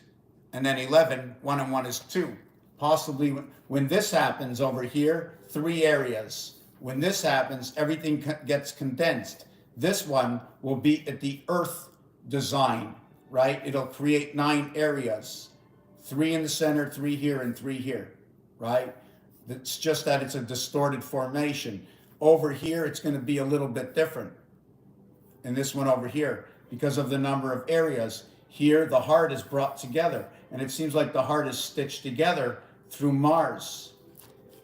and then 11. 1 and 1 is 2. Possibly when this happens over here, 3 areas. When this happens, everything gets condensed. This one will be at the Earth design, right? It'll create 9 areas. 3 in the center, 3 here, and 3 here, right? It's just that it's a distorted formation. Over here, it's going to be a little bit different. And this one over here, because of the number of areas. Here, the heart is brought together. And it seems like the heart is stitched together through Mars.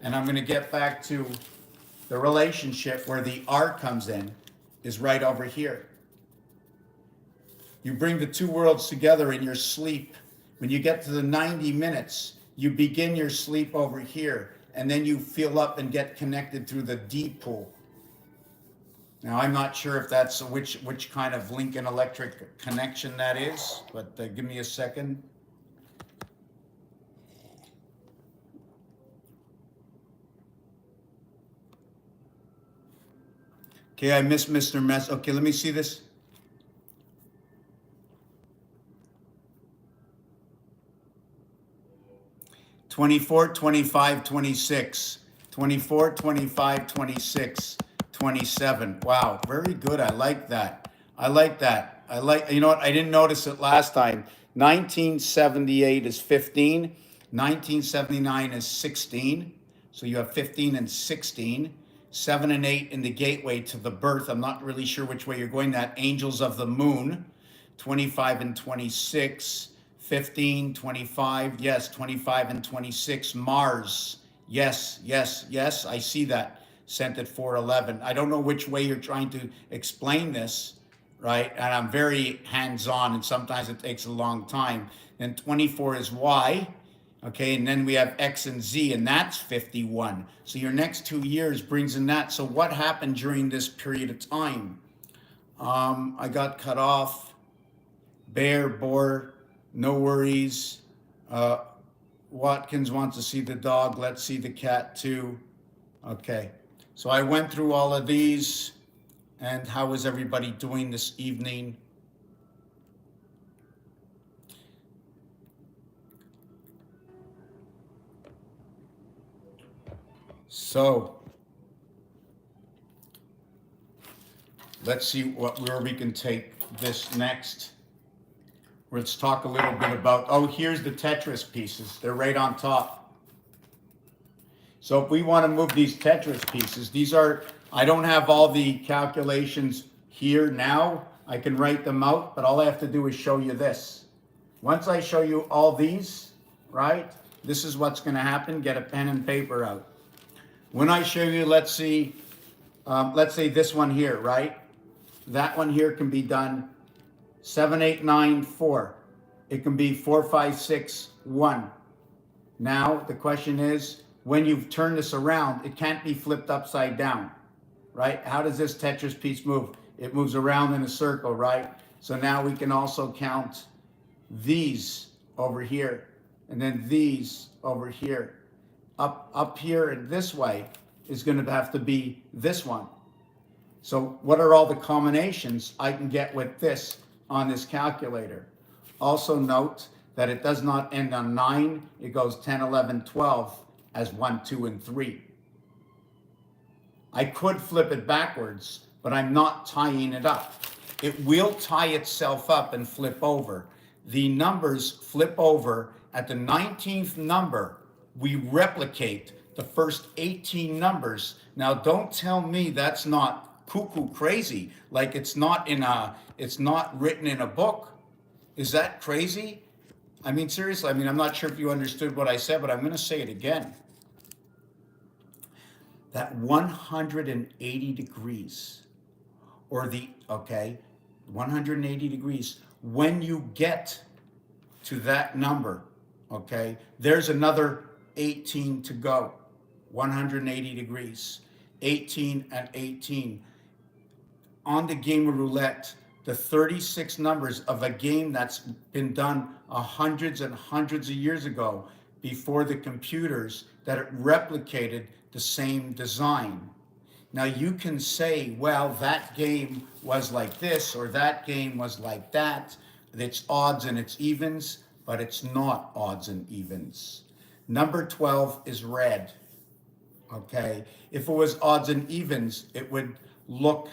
And I'm going to get back to the relationship where the R comes in is right over here. You bring the 2 worlds together in your sleep. When you get to the 90 minutes, you begin your sleep over here, and then you feel up and get connected through the D pool. Now, I'm not sure if that's which kind of Lincoln Electric connection that is, but give me a second. Okay, I missed Mr. Mess. Okay, let me see this. $24, $25, $26, $24, $25, $26, $27. Wow, very good. I like that. I like that. You know what? I didn't notice it last time. 1978 is 15. 1979 is 16. So you have 15 and 16. 7 and 8 in the gateway to the birth. I'm not really sure which way you're going. That Angels of the Moon. 25 and 26. 15, 25, yes, 25 and 26, Mars, yes, yes, yes, I see that, sent at 411. I don't know which way you're trying to explain this, right? And I'm very hands-on, and sometimes it takes a long time. Then 24 is Y, okay, and then we have X and Z, and that's 51. So your next 2 years brings in that. So what happened during this period of time? I got cut off, bear, boar, no worries. Watkins wants to see the dog. Let's see the cat too. Okay. So I went through all of these. And how is everybody doing this evening? So let's see where we can take this next. Let's talk a little bit about, here's the Tetris pieces. They're right on top. So if we want to move these Tetris pieces, I don't have all the calculations here now. I can write them out, but all I have to do is show you this. Once I show you all these, right, this is what's going to happen. Get a pen and paper out. When I show you, let's say this one here, right? That one here can be done 7, 8, 9, 4. It can be 4, 5, 6, 1. Now, the question is, when you've turned this around, it can't be flipped upside down, right? How does this Tetris piece move? It moves around in a circle, right? So now we can also count these over here, and then these over here. Up here and this way is going to have to be this one. So what are all the combinations I can get with this on this calculator? Also note that it does not end on 9. It goes 10, 11, 12 as 1, 2, and 3. I could flip it backwards, but I'm not tying it up. It will tie itself up and flip over. The numbers flip over. At the 19th number, we replicate the first 18 numbers. Now, don't tell me that's not cuckoo crazy, like it's not written in a book. Is that crazy? I mean, seriously, I'm not sure if you understood what I said, but I'm going to say it again. That 180 degrees, or 180 degrees, when you get to that number, okay, there's another 18 to go. 180 degrees, 18 and 18. On the game of roulette, the 36 numbers of a game that's been done hundreds and hundreds of years ago, before the computers that it replicated the same design. Now you can say, well, that game was like this, or that game was like that. It's odds and it's evens, but it's not odds and evens. Number 12 is red, okay? If it was odds and evens, it would look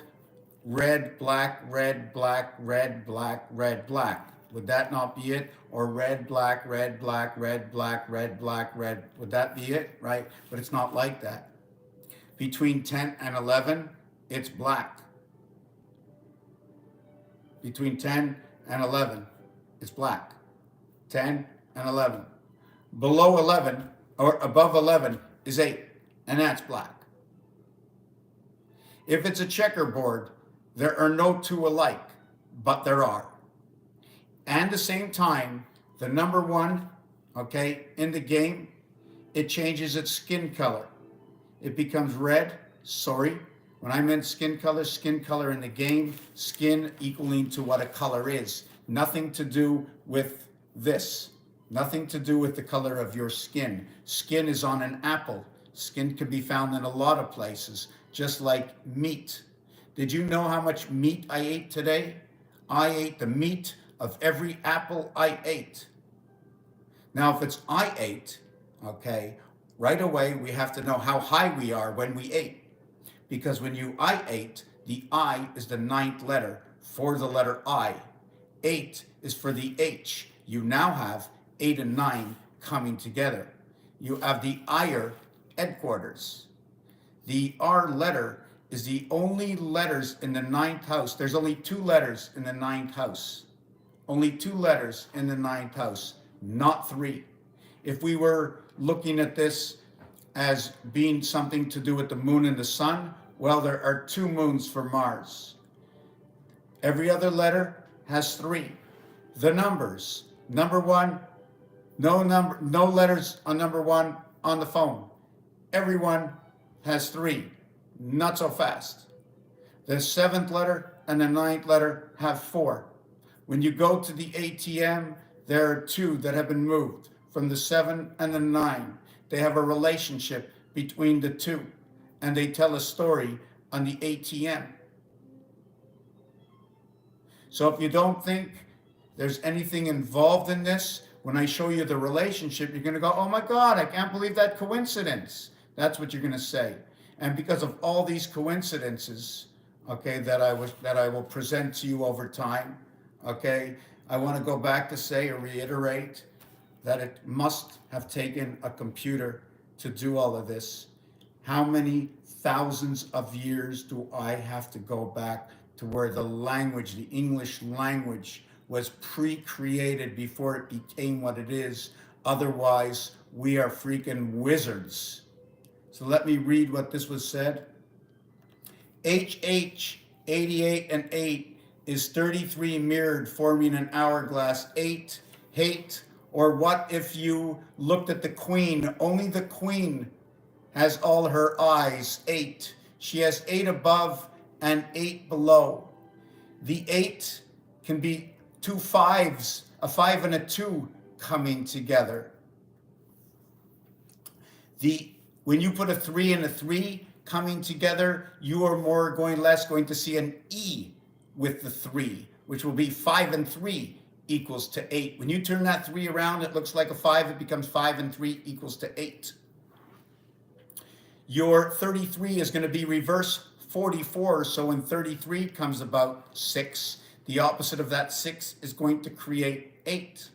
red, black, red, black, red, black, red, black. Would that not be it? Or red, black, red, black, red, black, red, black, red. Would that be it, right? But it's not like that. Between 10 and 11, it's black. Between 10 and 11, it's black. 10 and 11. Below 11, or above 11, is 8, and that's black. If it's a checkerboard, there are no two alike, but there are. And at the same time, the number 1, okay, in the game, it changes its skin color. It becomes red, sorry. When I meant skin color in the game, skin equaling to what a color is. Nothing to do with this. Nothing to do with the color of your skin. Skin is on an apple. Skin can be found in a lot of places, just like meat. Did you know how much meat I ate today? I ate the meat of every apple I ate. Now, if it's I ate, okay, right away we have to know how high we are when we ate. Because when you I ate, the I is the 9th letter for the letter I. 8 is for the H. You now have 8 and 9 coming together. You have the higher headquarters. The R letter is the only letters in the 9th house. There's only 2 letters in the 9th house. Only 2 letters in the 9th house, not 3. If we were looking at this as being something to do with the moon and the sun, well, there are 2 moons for Mars. Every other letter has 3. The numbers, number 1, no letters on number 1 on the phone. Everyone has 3, not so fast. The 7th letter and the 9th letter have 4. When you go to the ATM, there are 2 that have been moved from the 7 and the 9. They have a relationship between the 2, and they tell a story on the ATM. So if you don't think there's anything involved in this, when I show you the relationship, you're going to go, oh my God, I can't believe that coincidence. That's what you're going to say. And because of all these coincidences, okay, that I will present to you over time, okay, I want to go back to say or reiterate that it must have taken a computer to do all of this. How many thousands of years do I have to go back to where the language, the English language, was pre-created before it became what it is. Otherwise, we are freaking wizards. So let me read what this was said. HH 88 and 8 is 33 mirrored, forming an hourglass. 8 hate, or what if you looked at the queen? Only the queen has all her eyes. 8. She has 8 above and 8 below. The 8 can be two fives, a 5 and a 2 coming together. When you put a 3 and a 3 coming together, you are less going to see an E with the 3, which will be 5 and 3 equals to 8. When you turn that 3 around, it looks like a 5. It becomes 5 and 3 equals to 8. Your 33 is going to be reverse 44. So when 33 comes about 6, the opposite of that 6 is going to create 8.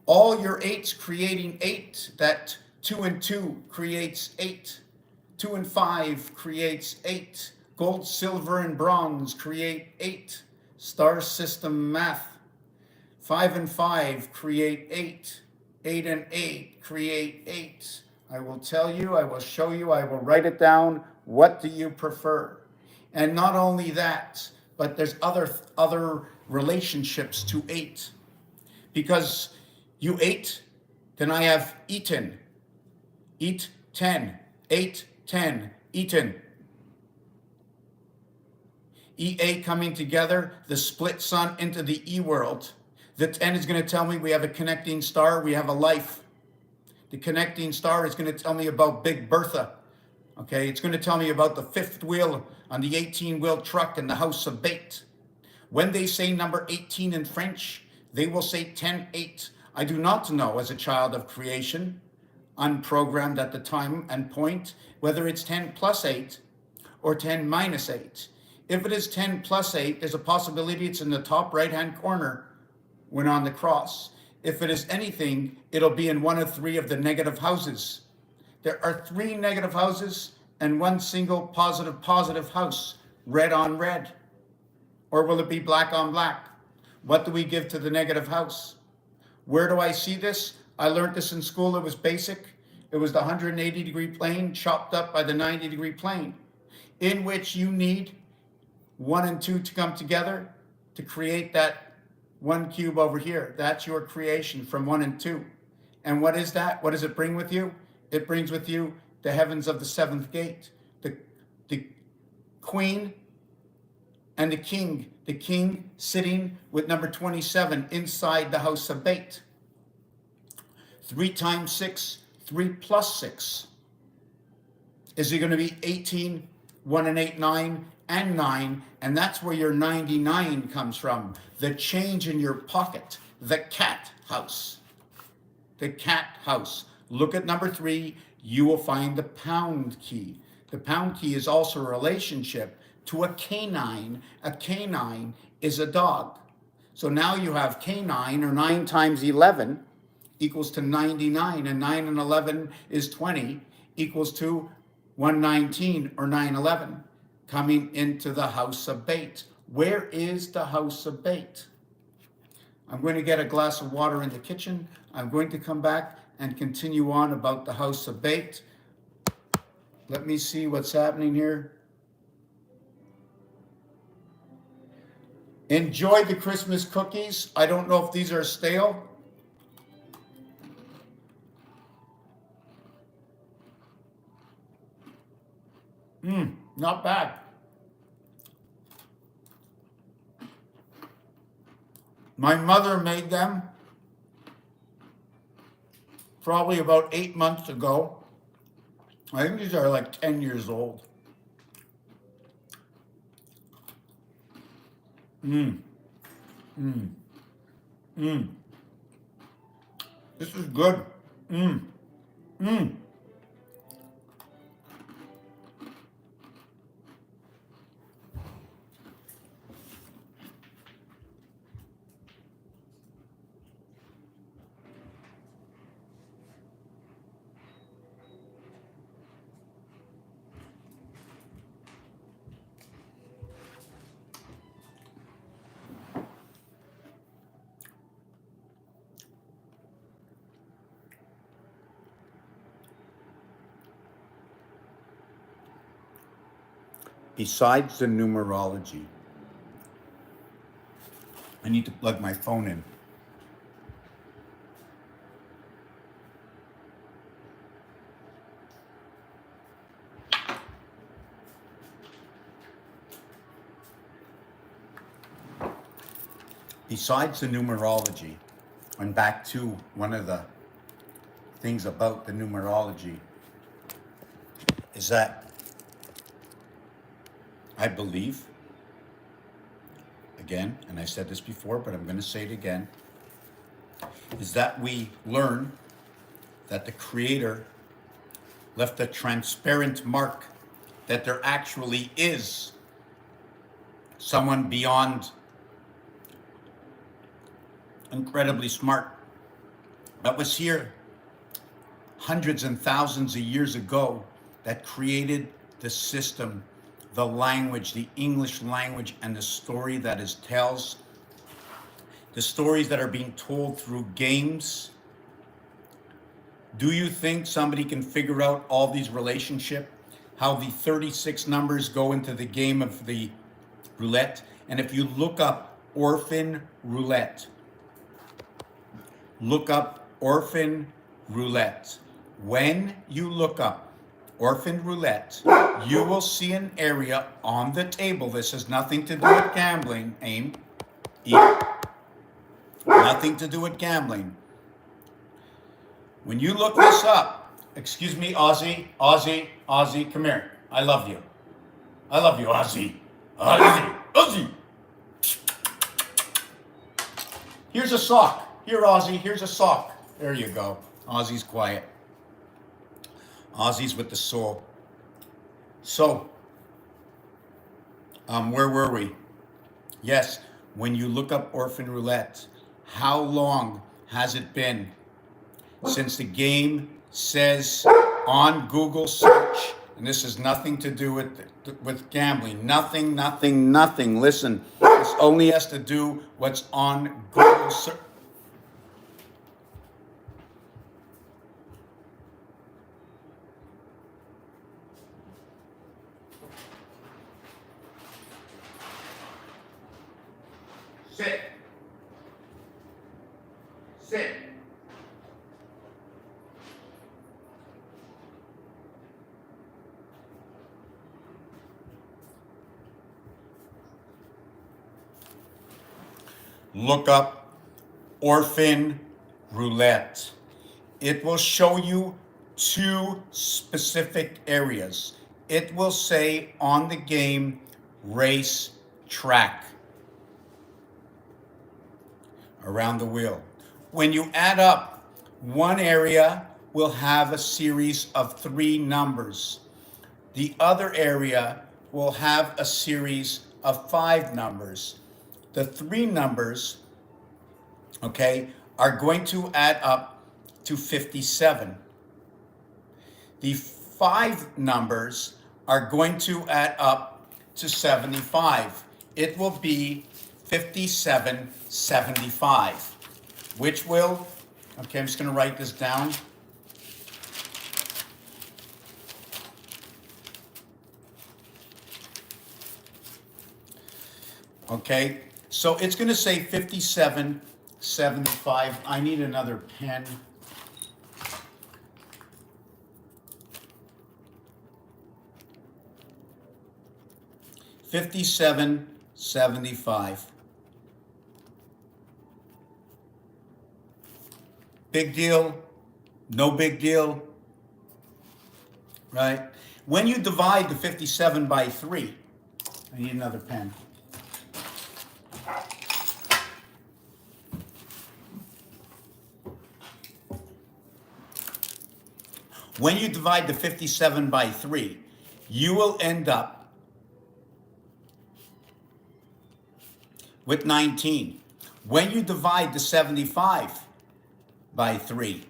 All your 8s creating 8. That 2 and 2 creates 8. 2 and 5 creates 8. Gold, silver, and bronze create 8. Star system math. 5 and 5 create 8. 8 and 8 create 8. I will tell you, I will show you, I will write it down. What do you prefer? And not only that, but there's other relationships to 8. Because you ate, then I have eaten. Eat 10. 8, 10. Eaten. EA coming together, the split sun into the E world. The 10 is going to tell me we have a connecting star, we have a life. The connecting star is going to tell me about Big Bertha. Okay, it's going to tell me about the 5th wheel on the 18-wheel truck in the house of bait. When they say number 18 in French, they will say 10-8. I do not know, as a child of creation, unprogrammed at the time and point, whether it's 10 plus 8 or 10 minus 8. If it is 10 plus 8, there's a possibility it's in the top right-hand corner when on the cross. If it is anything, it'll be in one of 3 of the negative houses. There are 3 negative houses and 1 single positive house, red on red. Or will it be black on black? What do we give to the negative house? Where do I see this? I learned this in school. It was basic. It was the 180-degree plane chopped up by the 90-degree plane, in which you need 1 and 2 to come together to create that 1 cube over here. That's your creation from 1 and 2. And what is that? What does it bring with you? It brings with you the heavens of the 7th gate, the queen and the king sitting with number 27 inside the house of bait. 3 times 6, 3 plus 6. Is it going to be 18, 1 and 8, 9, and 9? And that's where your 99 comes from. The change in your pocket, the cat house. The cat house. Look at number 3, you will find the pound key. The pound key is also a relationship to a canine. A canine is a dog. So now you have canine, or 9 times 11 equals to 99, and 9 and 11 is 20, equals to 119, or 911, coming into the house of bait. Where is the house of bait? I'm going to get a glass of water in the kitchen. I'm going to come back and continue on about the house of bait. Let me see what's happening here. Enjoy the Christmas cookies. I don't know if these are stale. Not bad. My mother made them probably about 8 months ago. I think these are like 10 years old. This is good. Besides the numerology, I need to plug my phone in. Besides the numerology, and back to one of the things about the numerology, is that I believe, again, and I said this before, but I'm going to say it again, is that we learn that the Creator left a transparent mark that there actually is someone beyond incredibly smart that was here hundreds and thousands of years ago that created the system, the language, the English language, and the story that it tells, the stories that are being told through games. Do you think somebody can figure out all these relationships, how the 36 numbers go into the game of the roulette? And if you look up orphan roulette, look up orphan roulette. When you look up orphan roulette, you will see an area on the table. This has nothing to do with gambling, nothing to do with gambling. When you look this up, excuse me, Ozzy, come here. I love you. I love you, Ozzy. Ozzy. Here's a sock. Here, Ozzy, here's a sock. There you go. Ozzy's quiet. Ozzy's with the soul. So, where were we? Yes, when you look up orphan roulette, how long has it been since the game says on Google search, and this has nothing to do with gambling, nothing. Listen, this only has to do what's on Google search. Sit. Look up orphan roulette. It will show you two specific areas. It will say on the game, race track around the wheel. When you add up, one area will have a series of 3 numbers. The other area will have a series of 5 numbers. The 3 numbers, okay, are going to add up to 57. The 5 numbers are going to add up to 75. It will be 5775, which will, okay, I'm just going to write this down. Okay, so it's going to say 5775. I need another pen. $57.75. Big deal? No big deal? Right? When you divide the 57 by 3, I need another pen. When you divide the 57 by 3, you will end up with 19. When you divide the 75 by 3,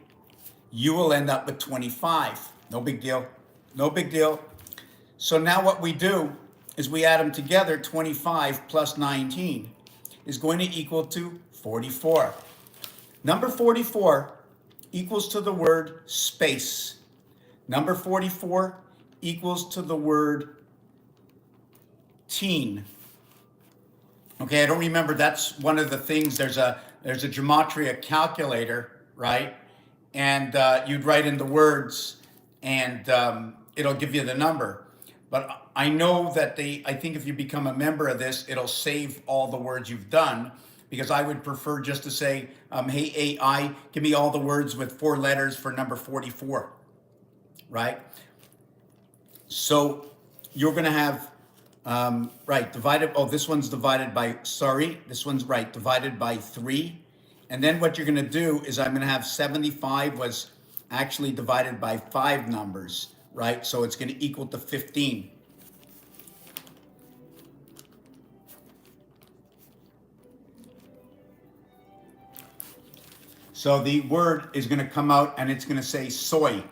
you will end up with 25. No big deal. No big deal. So now what we do is we add them together. 25 plus 19 is going to equal to 44. Number 44 equals to the word space. Number 44 equals to the word 18. Okay, I don't remember. That's one of the things. There's a gematria calculator, right? And you'd write in the words, and it'll give you the number. But I know that I think if you become a member of this, it'll save all the words you've done, because I would prefer just to say, hey AI, give me all the words with 4 letters for number 44, right? So you're going to have, right, divided, oh, this one's divided by, sorry, this one's right, divided by 3. And then what you're going to do is I'm going to have 75 was actually divided by 5 numbers, right? So it's going to equal to 15. So the word is going to come out and it's going to say soy.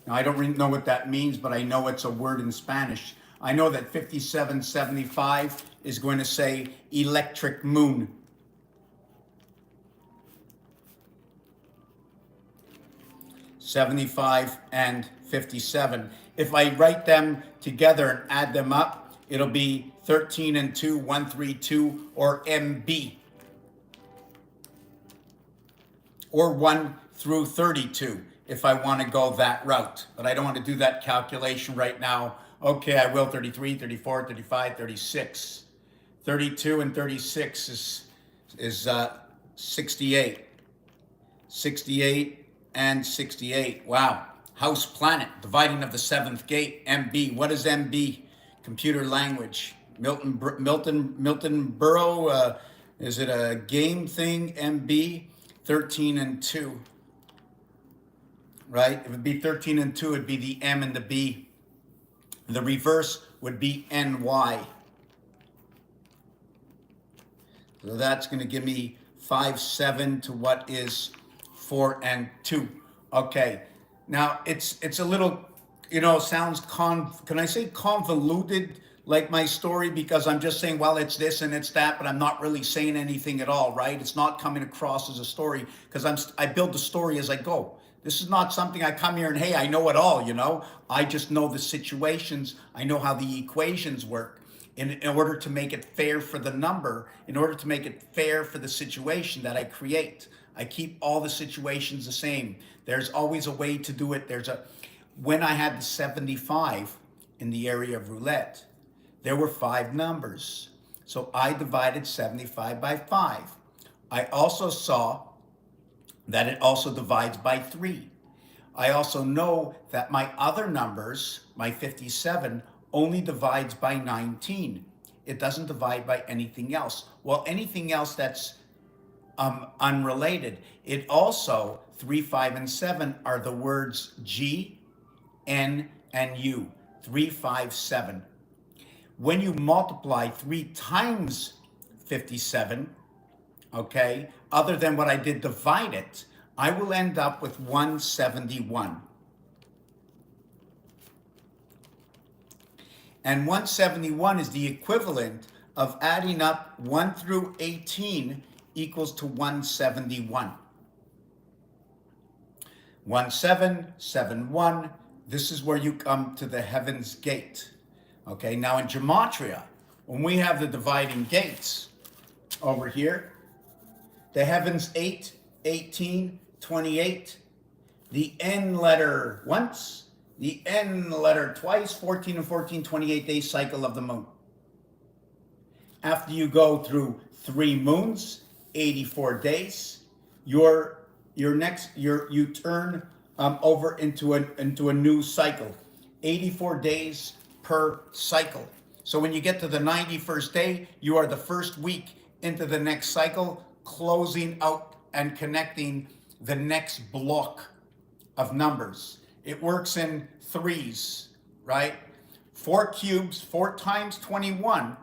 Now, I don't really know what that means, but I know it's a word in Spanish. I know that 5775 is going to say electric moon. (75) and 57. If I write them together and add them up, it'll be 13 and 2, 132, or MB. Or 1 through 32, if I want to go that route. But I don't want to do that calculation right now. Okay, I will. 33, 34, 35, 36. 32 and 36 is 68. 68 and 68. Wow. House planet, dividing of the 7th gate, MB. What is MB? Computer language. Milton Burrow, is it a game thing, MB? 13 and 2, right? If it'd be 13 and 2, it'd be the M and the B. The reverse would be NY. So that's going to give me 5, 7 to what is 4 and 2. Okay. Now it's a little, sounds can I say convoluted, like my story, because I'm just saying, well, it's this and it's that, but I'm not really saying anything at all, right? It's not coming across as a story, because I build the story as I go. This is not something I come here and, hey, I know it all, I just know the situations. I know how the equations work. In order to make it fair for the number, in order to make it fair for the situation that I create, I keep all the situations the same. There's always a way to do it. When I had the 75 in the area of roulette, there were 5 numbers. So I divided 75 by 5. I also saw that it also divides by 3. I also know that my other numbers, my 57, only divides by 19. It doesn't divide by anything else. Well, anything else that's unrelated. It also, 3, 5, and 7 are the words G, N, and U. 3, 5, 7. When you multiply 3 times 57, okay, other than what I did divide it, I will end up with 171. And 171 is the equivalent of adding up 1 through 18 equals to 171. 1771, this is where you come to the heaven's gate. Okay, now in gematria, when we have the dividing gates over here, the heavens 8, 18, 28, the N letter once, the N letter twice, 14 and 14, 28-day cycle of the moon. After you go through 3 moons, 84 days, you turn over into a new cycle, 84 days per cycle. So when you get to the 91st day, you are the first week into the next cycle, closing out and connecting the next block of numbers. It works in 3s, right? 4 cubes, 4 times 21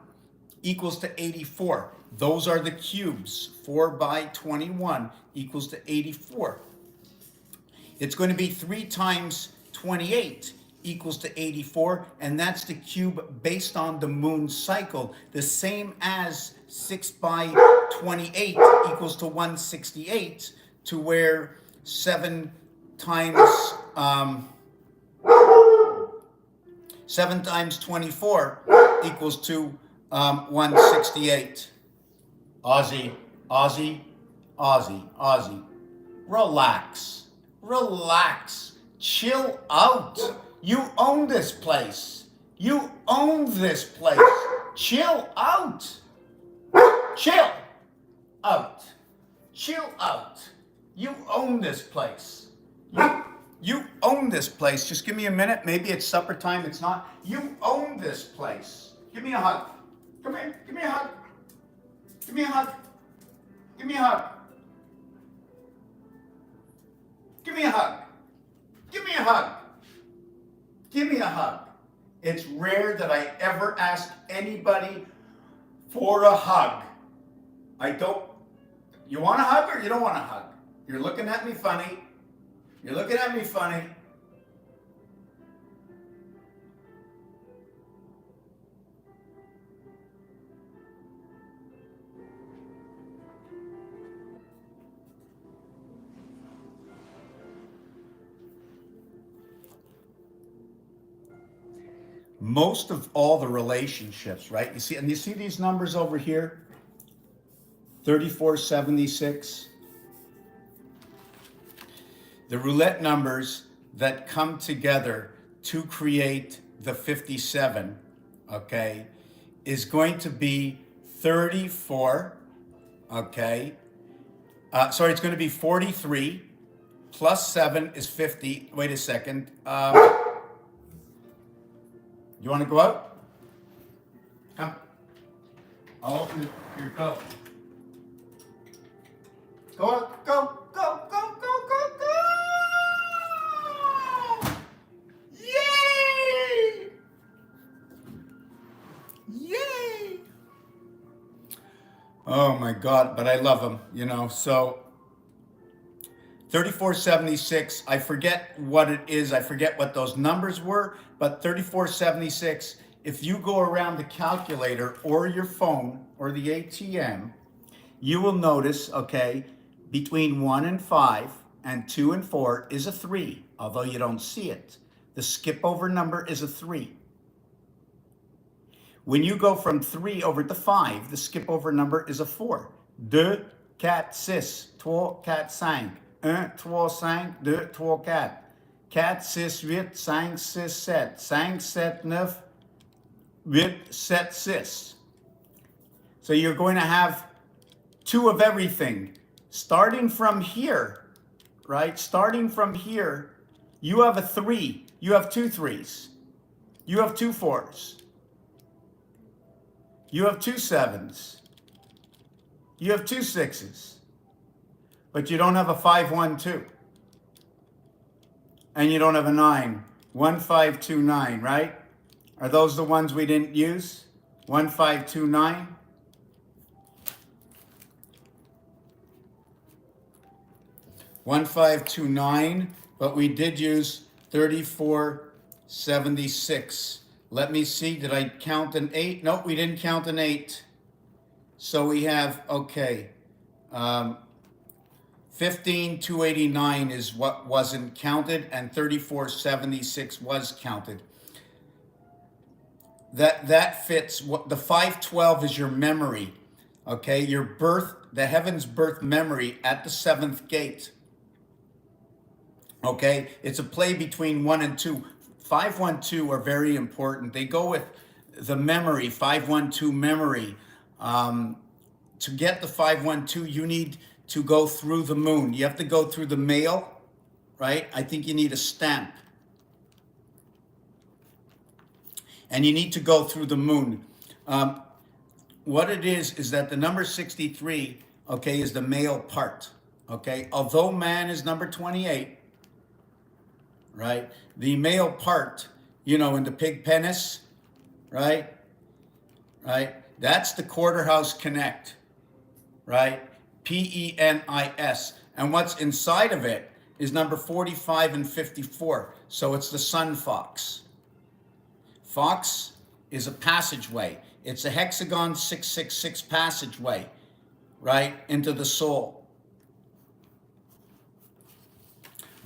equals to 84. Those are the cubes. 4 by 21 equals to 84. It's going to be 3 times 28 equals to 84, and that's the cube based on the moon cycle, the same as 6 by 28 equals to 168, to where 7 times 24 equals to 168. Aussie, Aussie, Aussie, Aussie. Relax. Relax. Chill out. You own this place. You own this place. Chill out. Chill out. Chill out. You own this place. You own this place. Just give me a minute. Maybe it's supper time. It's not. You own this place. Give me a hug. Come here. Give me a hug. Give me a hug. Give me a hug. Give me a hug. Give me a hug. Give me a hug. It's rare that I ever ask anybody for a hug. I don't. You want a hug or you don't want a hug? You're looking at me funny. You're looking at me funny. Most of all the relationships, right? You see these numbers over here? 3476. The roulette numbers that come together to create the 57, okay, is going to be 34, okay? Sorry, it's going to be 43 plus 7 is 50. Wait a second. You want to go out? Come. I'll open your coat. Go out. Go. Go. Go. Go. Go. Go. Yay! Yay! Oh my God, but I love them, you know. So 3476, I forget what it is. I forget what those numbers were, but 3476, if you go around the calculator or your phone or the ATM, you will notice, okay, between 1 and 5 and 2 and 4 is a 3, although you don't see it. The skip over number is a 3. When you go from 3 over to 5, the skip over number is a 4. 2, 4, 6, 3, 4, 5. 1, 3, 5, 2, 3, 4. 4, 6, 8, 5, 6, 7. 5, 7, 9, 8, 7, 6. So you're going to have 2 of everything. Starting from here, right? Starting from here, you have a 3. You have 2 3s. You have 2 4s. You have 2 7s. You have 2 6s. But you don't have a 5 1 2. And you don't have a 9. 1 5 2 9, right? Are those the ones we didn't use? 1 5 2 9. One 5 2 9, but we did use 3476. Let me see, did I count an 8? Nope, we didn't count an 8. So we have, okay, 15289 is what wasn't counted, and 3476 was counted. That fits. What the 512 is your memory, okay? Your birth, the heaven's birth memory at the 7th gate. Okay, it's a play between 1 and 2. 5 1 2 are very important. They go with the memory, 5 1 2 memory. To get the 5 1 2, you need to go through the moon. You have to go through the mail, right? I think you need a stamp. And you need to go through the moon. What it is that the number 63, okay, is the male part, okay? Although man is number 28, right? The male part, you know, in the pig penis, right? Right? That's the quarter house connect, right? PENIS. And what's inside of it is number 45 and 54. So it's the sun fox. Fox is a passageway. It's a hexagon 666 passageway, right, into the soul.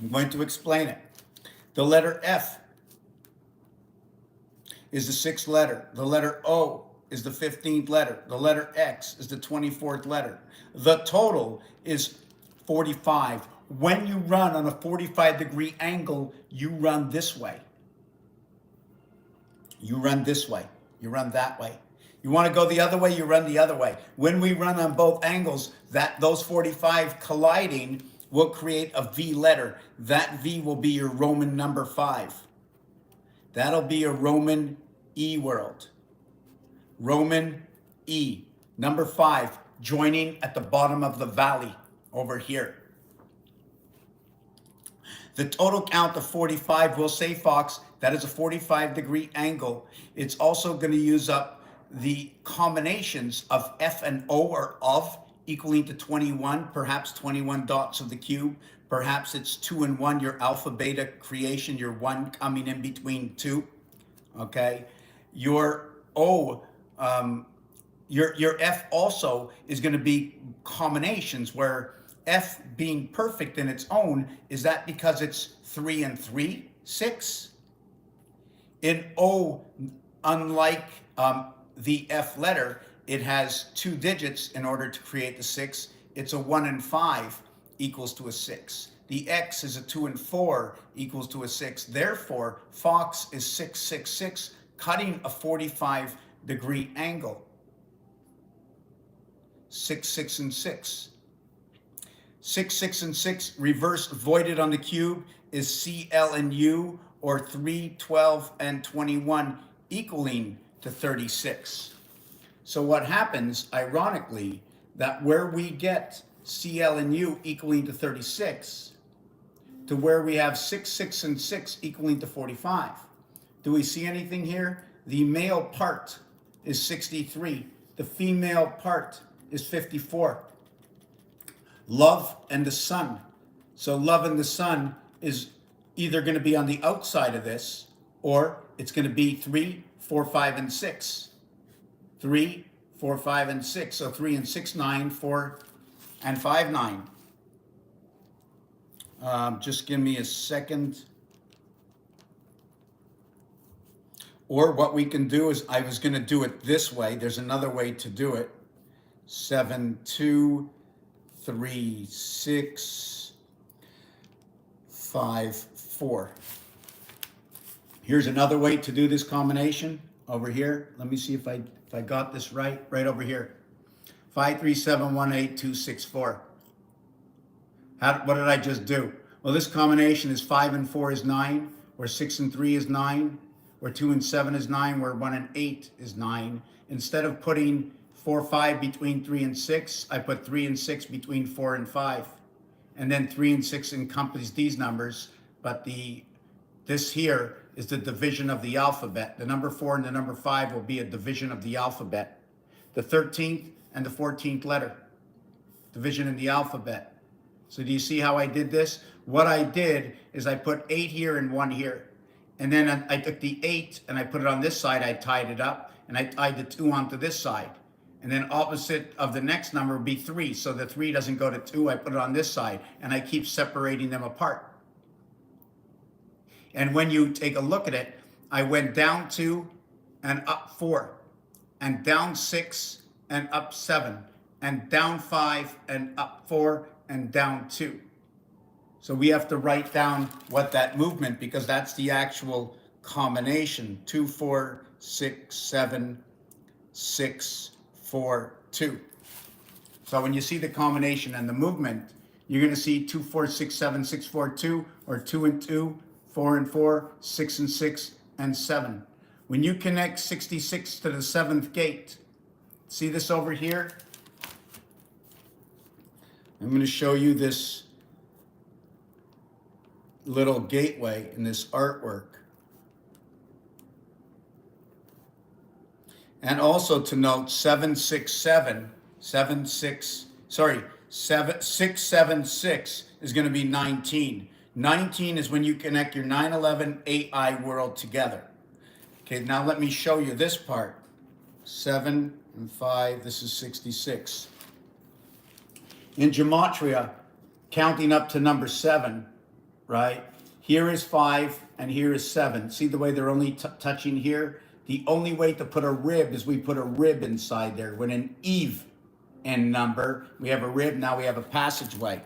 I'm going to explain it. The letter F is the 6th letter. The letter O is the 15th letter. The letter X is the 24th letter. The total is 45. When you run on a 45-degree angle, you run this way. You run this way. You run that way. You want to go the other way, you run the other way. When we run on both angles, those 45 colliding will create a V letter. That V will be your Roman number 5. That'll be a Roman E world. Roman E. Number 5, joining at the bottom of the valley over here. The total count of 45 will say, Fox, that is a 45-degree angle. It's also going to use up the combinations of F and O, or of, equaling to 21, perhaps 21 dots of the cube. Perhaps it's 2 and 1, your alpha beta creation, your 1 coming in between 2. Okay? Your O, your F also is going to be combinations, where F being perfect in its own, is that because it's 3 and 3, 6? In O, unlike the F letter, it has 2 digits in order to create the 6. It's a 1 and 5 equals to a 6. The X is a 2 and 4 equals to a 6. Therefore, Fox is 666, cutting a 45-degree angle. 6, 6, and 6. 6, 6, and 6 reverse voided on the cube is CL and U, or 3, 12, and 21, equaling to 36. So what happens, ironically, that where we get CL and U equaling to 36, to where we have 6, 6, and 6 equaling to 45. Do we see anything here? The male part is 63. The female part is 54. Love and the sun. So love and the sun is either going to be on the outside of this, or it's going to be 3, 4, 5, and 6. 3, 4, 5, and 6. So 3 and 6, 9, 4, and 5, 9. Just give me a second. Or what we can do is, I was going to do it this way. There's another way to do it. 7, 2, 3, 6, 5, 4. Here's another way to do this combination over here. Let me see if I got this right over here. 5, 3, 7, 1, 8, 2, 6, 4. What did I just do? Well, this combination is 5 and 4 is 9, where 6 and 3 is 9, where 2 and 7 is 9, where 1 and 8 is 9. Instead of putting 4, 5 between 3 and 6, I put 3 and 6 between 4 and 5. And then 3 and 6 encompass these numbers, but this here is the division of the alphabet. The number 4 and the number 5 will be a division of the alphabet. The 13th and the 14th letter, division in the alphabet. So do you see how I did this? What I did is I put 8 here and 1 here. And then I took the 8 and I put it on this side, I tied it up, and I tied the 2 onto this side. And then opposite of the next number would be 3. So the 3 doesn't go to 2, I put it on this side, and I keep separating them apart. And when you take a look at it, I went down 2 and up 4, and down 6 and up 7, and down 5 and up 4, and down 2. So we have to write down what that movement, because that's the actual combination. 2, 4, 6, 7, 6, 4, 2. So when you see the combination and the movement, you're going to see 2, 4, 6, 7, 6, 4, 2, or 2 and 2, 4 and 4, 6 and 6, and 7. When you connect 66 to the 7th gate, see this over here? I'm going to show you this little gateway in this artwork. And also to note, 676 is going to be 19. 19 is when you connect your 9, 11, 8i world together. Okay, now let me show you this part. 7 and 5, this is 66. In gematria, counting up to number 7, right? Here is 5 and here is 7. See the way they're only touching here? The only way to put a rib is we put a rib inside there. With an even number, we have a rib, now we have a passageway.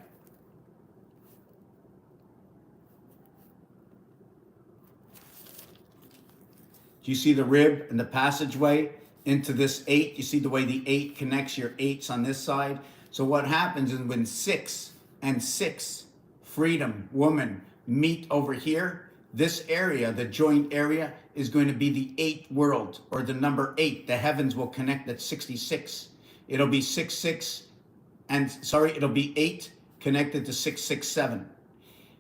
Do you see the rib and the passageway into this 8? You see the way the 8 connects your 8s on this side? So what happens is when 6 and 6, freedom, woman, meet over here, this area, the joint area, is going to be the 8th world, or the number 8. The heavens will connect at 66. It'll be 66, and sorry, it'll be 8 connected to 667.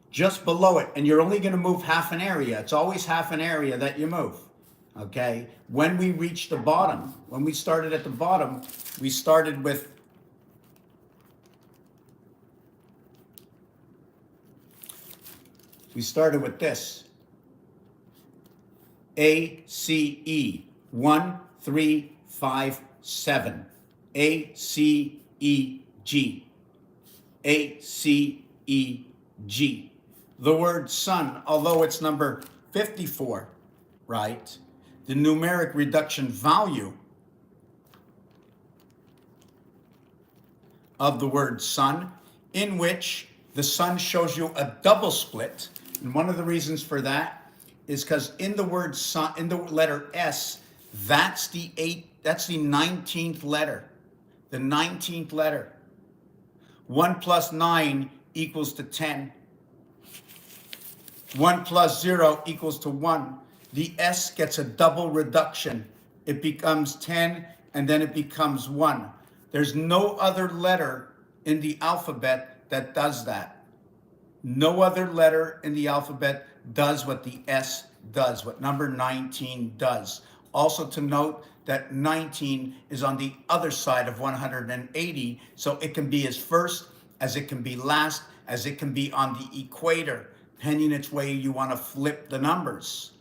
Just below it, and you're only going to move half an area. It's always half an area that you move. Okay, when we reach the bottom, when we started at the bottom, we started with this. ACE 1 3 5 7. ACEG. ACEG. The word sun, although it's number 54, right? The numeric reduction value of the word sun, in which the sun shows you a double split. And one of the reasons for that is because in the word sun, in the letter S, that's the 19th letter. The 19th letter. 1 plus 9 equals to 10. 1 plus 0 equals to 1. The S gets a double reduction. It becomes 10, and then it becomes 1. There's no other letter in the alphabet that does that. No other letter in the alphabet does what the S does, what number 19 does. Also to note that 19 is on the other side of 180, so it can be as first, as it can be last, as it can be on the equator, depending which way you want to flip the numbers.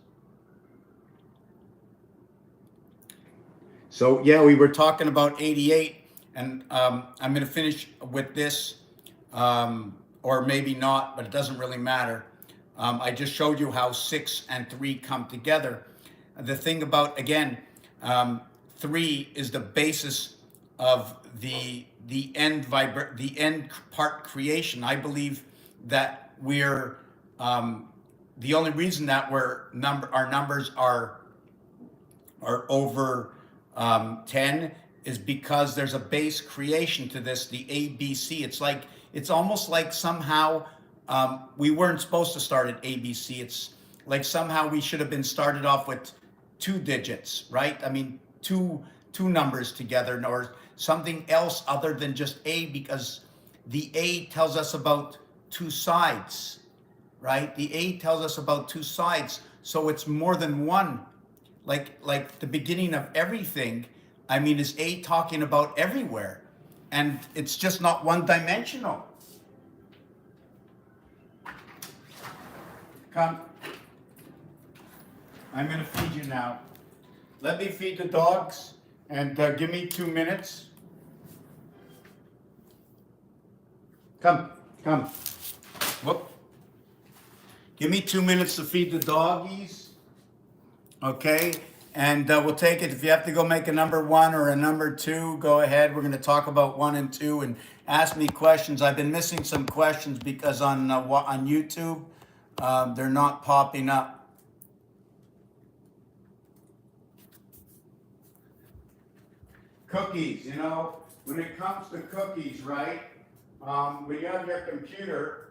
So yeah, we were talking about 88, and I'm going to finish with this, or maybe not, but it doesn't really matter. I just showed you how 6 and 3 come together. The thing about, again, 3 is the basis of the end part creation. I believe that we're the only reason that our numbers are over 10 is because there's a base creation to this, the ABC. It's almost like somehow we weren't supposed to start at ABC. It's like somehow we should have been started off with 2 digits, right? I mean, two numbers together, or something else other than just A, because the A tells us about 2 sides, right? The A tells us about 2 sides, so it's more than one. Like the beginning of everything, I mean, is A talking about everywhere? And it's just not one-dimensional. Come. I'm going to feed you now. Let me feed the dogs, and give me 2 minutes. Come. Whoop. Give me 2 minutes to feed the doggies. Okay, and we'll take it. If you have to go make a number 1 or a number 2, go ahead. We're going to talk about 1 and 2 and ask me questions. I've been missing some questions because on YouTube, they're not popping up. Cookies, you know, when it comes to cookies, right? When you have your computer,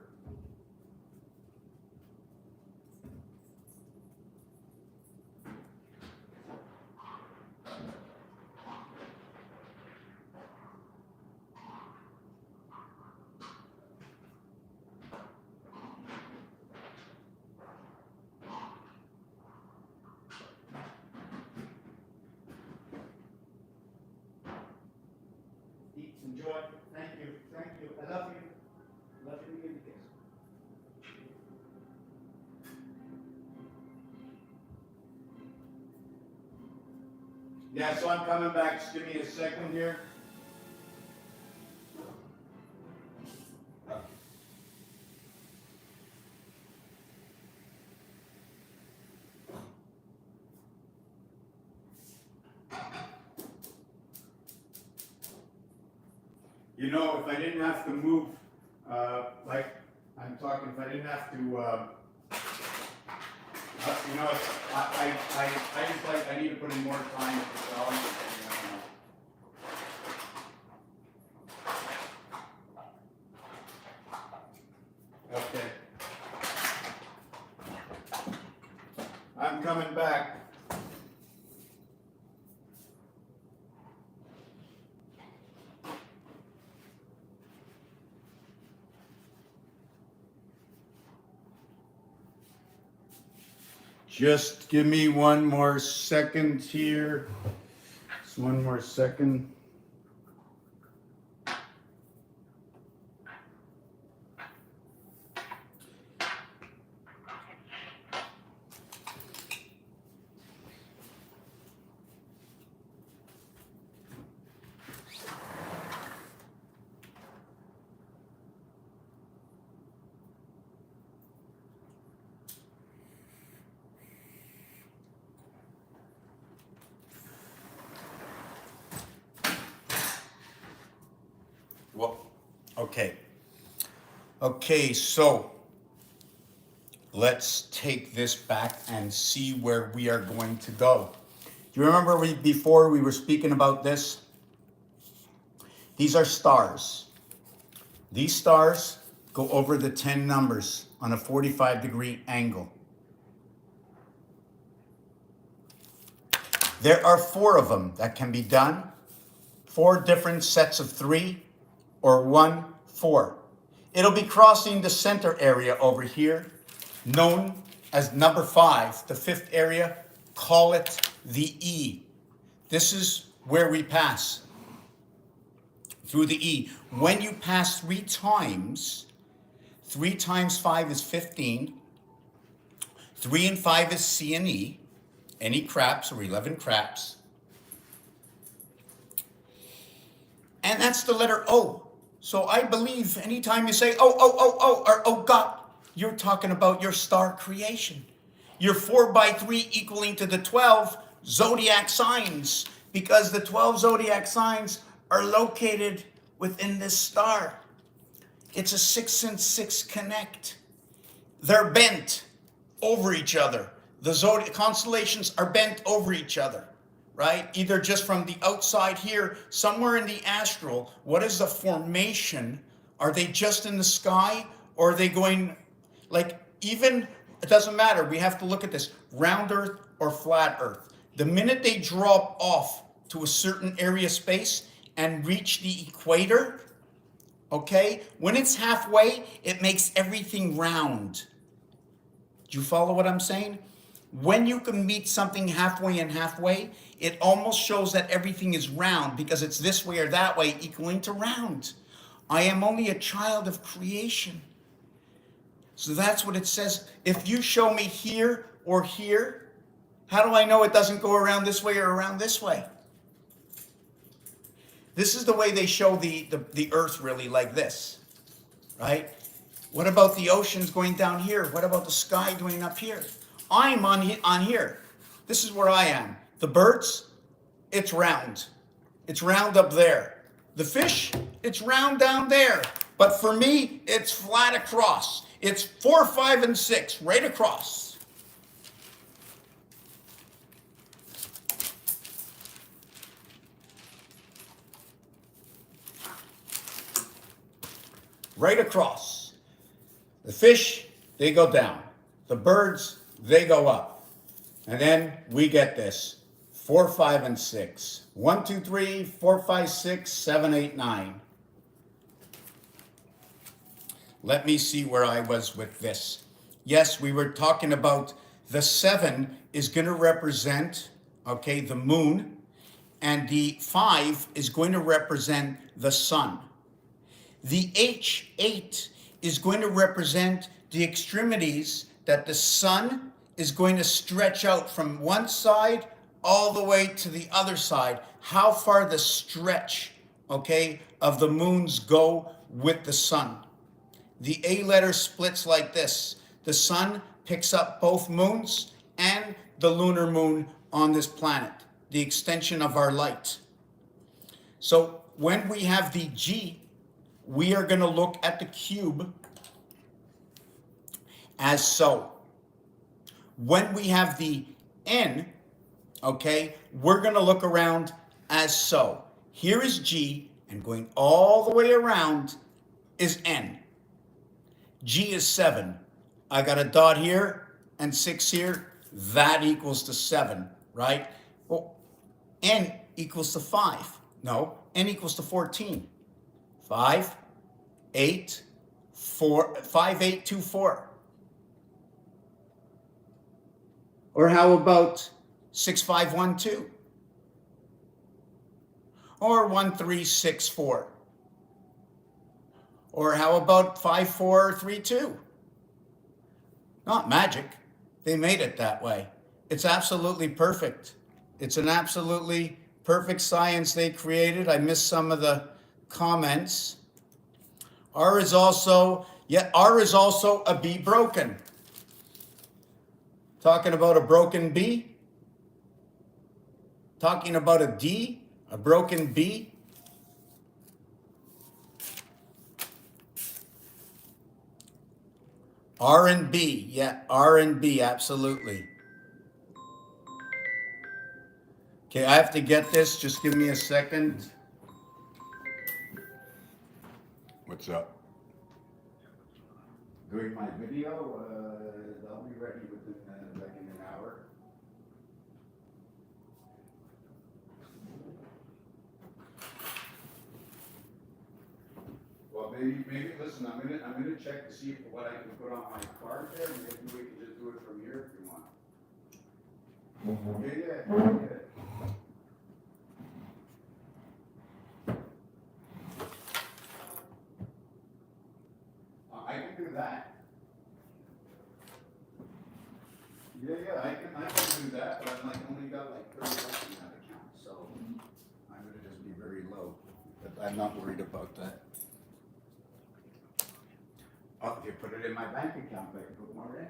enjoy. Thank you. I love you. Love you. Give me a kiss. Yeah, so I'm coming back. Just give me a second here. You know, if I didn't have to move, like I'm talking, if I didn't have to, you know, I just like, I need to put in more time at the spelling. Okay. I'm coming back. Just give me one more second here. Just one more second. Well, okay. Okay, so let's take this back and see where we are going to go. Do you remember before we were speaking about this? These are stars. These stars go over the 10 numbers on a 45-degree angle. There are 4 of them that can be done. 4 different sets of 3 or 1, 4. It'll be crossing the center area over here, known as number 5, the 5th area. Call it the E. This is where we pass through the E. When you pass 3 times, 3 times 5 is 15. 3 and 5 is C and E. Any craps or 11 craps. And that's the letter O. So I believe anytime you say, or God, you're talking about your star creation. Your 4 by 3 equaling to the 12 zodiac signs, because the 12 zodiac signs are located within this star. It's a 6 and 6 connect. They're bent over each other. The zodiac constellations are bent over each other, right? Either just from the outside here, somewhere in the astral. What is the formation? Are they just in the sky, or are they going, like, even, it doesn't matter. We have to look at this, round Earth or flat Earth. The minute they drop off to a certain area of space and reach the equator, okay, when it's halfway, it makes everything round. Do you follow what I'm saying? When you can meet something halfway and halfway, it almost shows that everything is round, because it's this way or that way equaling to round. I am only a child of creation. So that's what it says. If you show me here or here, how do I know it doesn't go around this way or around this way? This is the way they show the earth, really, like this, right? What about the oceans going down here? What about the sky going up here? I'm on here. This is where I am. The birds, it's round. It's round up there. The fish, it's round down there. But for me, it's flat across. It's 4, 5, and 6, right across. Right across. The fish, they go down. The birds, they go up. And then we get this, 4, 5, and 6. 1, 2, 3, 4, 5, 6, 7, 8, 9. Let me see where I was with this. Yes, we were talking about the 7 is going to represent, okay, the moon, and the 5 is going to represent the sun. The H8 is going to represent the extremities that the sun is going to stretch out from one side all the way to the other side. How far the stretch, okay, of the moons go with the sun. The A letter splits like this. The sun picks up both moons and the lunar moon on this planet, the extension of our light. So when we have the G, we are going to look at the cube as so. When we have the n, okay, we're going to look around as so. Here is G, and going all the way around is n. G is 7. I got a dot here and 6 here. That equals to 7, right? Well, n equals to 5. No, n equals to 14. 5, 8, 4, 5, 8, 2, 4. Or how about 6, 5, 1, 2? Or 1, 3, 6, 4? Or how about 5, 4, 3, 2? Not magic. They made it that way. It's absolutely perfect. It's an absolutely perfect science they created. I missed some of the comments. R is also a B broken. Talking about a broken B? Talking about a D? A broken B? R and B, yeah, R and B, absolutely. Okay, I have to get this. Just give me a second.
What's up?
Doing my video. I'll be ready within like in an hour. Well, maybe listen. I'm gonna check to see what I can put on my card there. Maybe we can just do it from here if you want. Yeah. I can do that. Yeah, I can do that, but I'm like only got like 30 bucks in that account, so I'm gonna just be very low. But I'm not worried about that. Oh, if you put it in my bank account, I can put more in.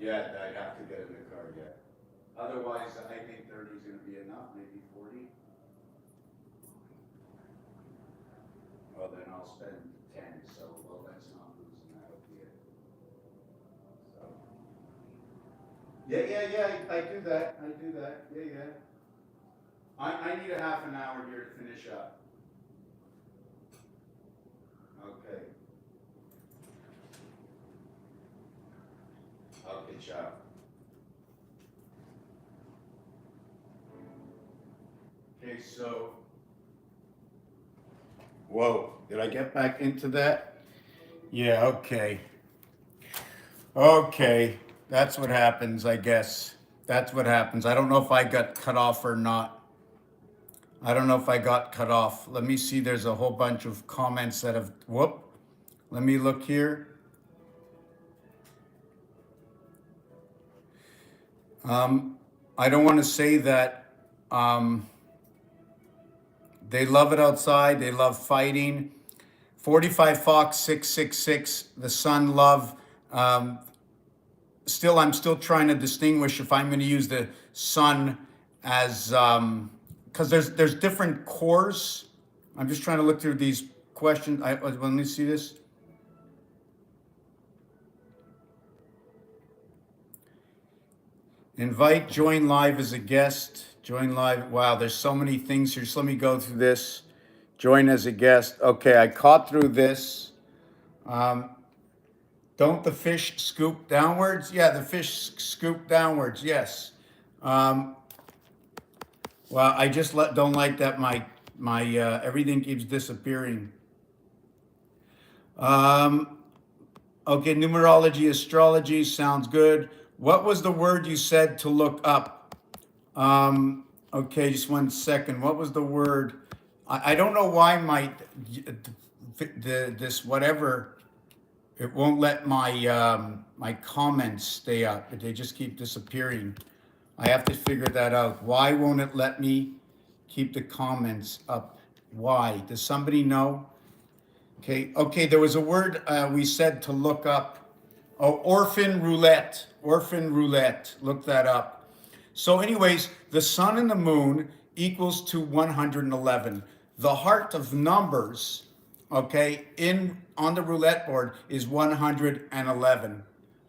Yeah, I'd have to get in the car, yeah. Otherwise, I think 30 is gonna be enough, maybe 40. Well, then I'll spend 10, so well, that's not losing that idea. So. Yeah, I do that, yeah. I need a half an hour here to finish up. Okay. Okay, ciao. Okay, so. Whoa, did I get back into that? Yeah, okay. Okay, that's what happens, I guess. That's what happens. I don't know if I got cut off or not. I don't know if I got cut off. Let me see, there's a whole bunch of comments that have, whoop. Let me look here. I don't want to say that they love it outside. They love fighting. 45 Fox 666, the sun love. I'm still trying to distinguish if I'm going to use the sun as, because there's different cores. I'm just trying to look through these questions. Let me see this. Invite, join live as a guest. Join live. Wow, there's so many things here. So let me go through this. Join as a guest. Okay, I caught through this. Don't the fish scoop downwards? Yeah, the fish scoop downwards. Yes. Well, I just don't like that my everything keeps disappearing. Okay, numerology, astrology sounds good. What was the word you said to look up? Okay, just 1 second. What was the word? I don't know why this whatever, it won't let my my comments stay up. They just keep disappearing. I have to figure that out. Why won't it let me keep the comments up? Why? Does somebody know? Okay, there was a word we said to look up. Oh, orphan roulette. Look that up. So anyways, the sun and the moon equals to 111. The heart of numbers, okay, on the roulette board is 111.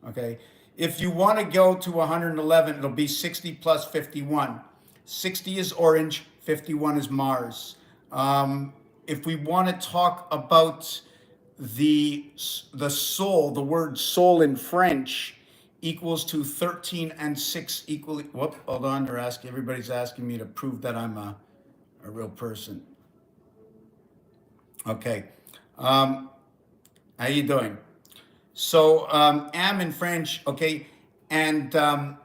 Okay, if you want to go to 111, it'll be 60 plus 51. 60 is orange, 51 is Mars. If we want to talk about the soul, the word soul in French equals to 13 and 6 equally. Whoop, hold on, everybody's asking me to prove that I'm a real person. Okay. How you doing? So am in French, okay, and DNA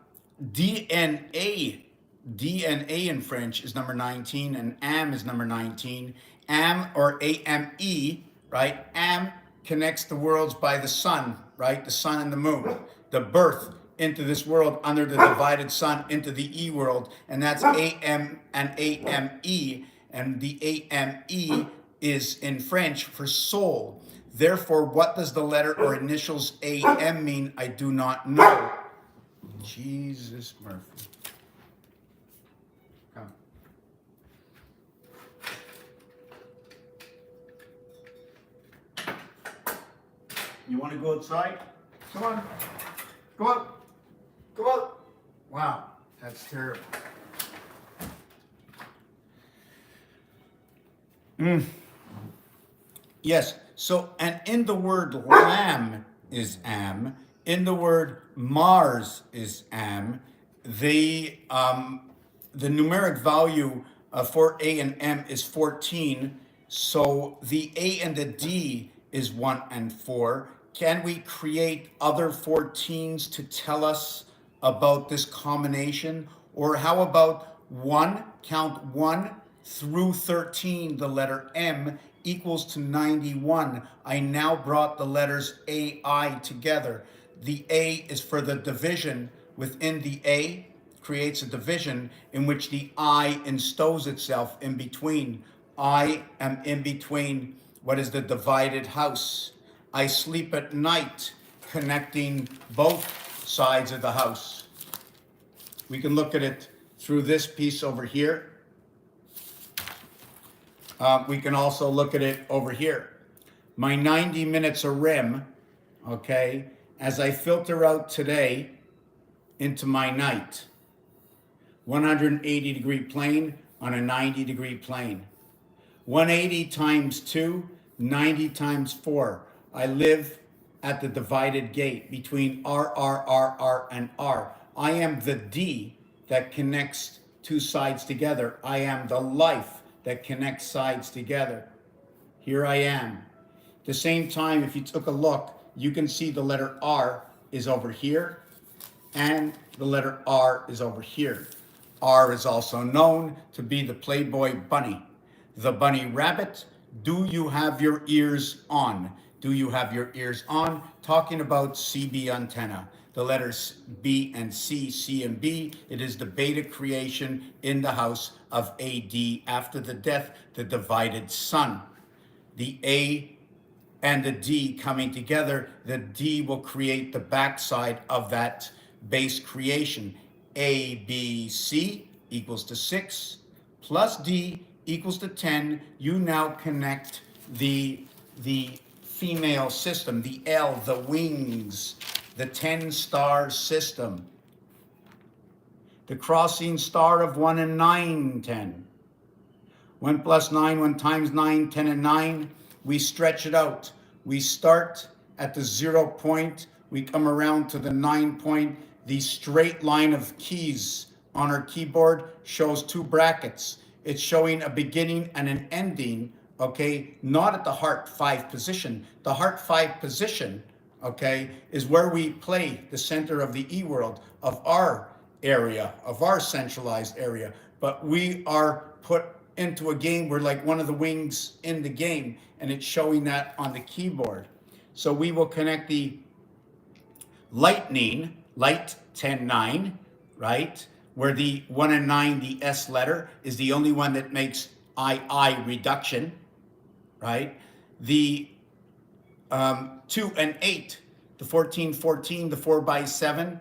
in French is number 19, and am is number 19. Am, or AME, right? Am connects the worlds by the sun, right? The sun and the moon. The birth into this world under the divided sun into the E world, and that's AM and AME, and the AME is in French for soul. Therefore, what does the letter or initials AM mean? I do not know. Jesus Murphy. Come. You want to go outside? Come on. Go out. Go out. Wow, that's terrible. Yes, so, and in the word lamb is am, in the word Mars is am, the numeric value for A and M is 14, so the A and the D is 1 and 4. Can we create other 14s to tell us about this combination? Or how about 1, count 1 through 13, the letter M equals to 91. I now brought the letters AI together. The A is for the division. Within the A creates a division in which the I instows itself in between. I am in between what is the divided house. I sleep at night connecting both sides of the house. We can look at it through this piece over here. We can also look at it over here. My 90 minutes a rim, okay, as I filter out today into my night. 180 degree plane on a 90 degree plane. 180 times 2, 90 times 4. I live at the divided gate between R, and R. I am the D that connects two sides together. I am the life that connects sides together. Here I am. At the same time, if you took a look, you can see the letter R is over here and the letter R is over here. R is also known to be the Playboy bunny. The bunny rabbit, do you have your ears on? Do you have your ears on? Talking about CB antenna. The letters B and C, C and B, it is the beta creation in the house of AD after the death, the divided sun. The A and the D coming together, the D will create the backside of that base creation. A, B, C equals to 6 plus D equals to 10. You now connect the female system, the L, the wings, the 10-star system, the crossing star of 1 and 9, 10. 1 plus 9, 1 times 9, 10 and 9. We stretch it out. We start at the 0 point. We come around to the 9 point. The straight line of keys on our keyboard shows 2 brackets. It's showing a beginning and an ending, okay? Not at the heart 5 position. The heart 5 position, okay, is where we play the center of the E world, of our area, of our centralized area. But we are put into a game, we're like one of the wings in the game, and it's showing that on the keyboard. So we will connect the lightning, light 10-9, right? Where the 1 and 9, the S letter, is the only one that makes I reduction, right? The 2 and 8, the 14, 14, the 4 by 7,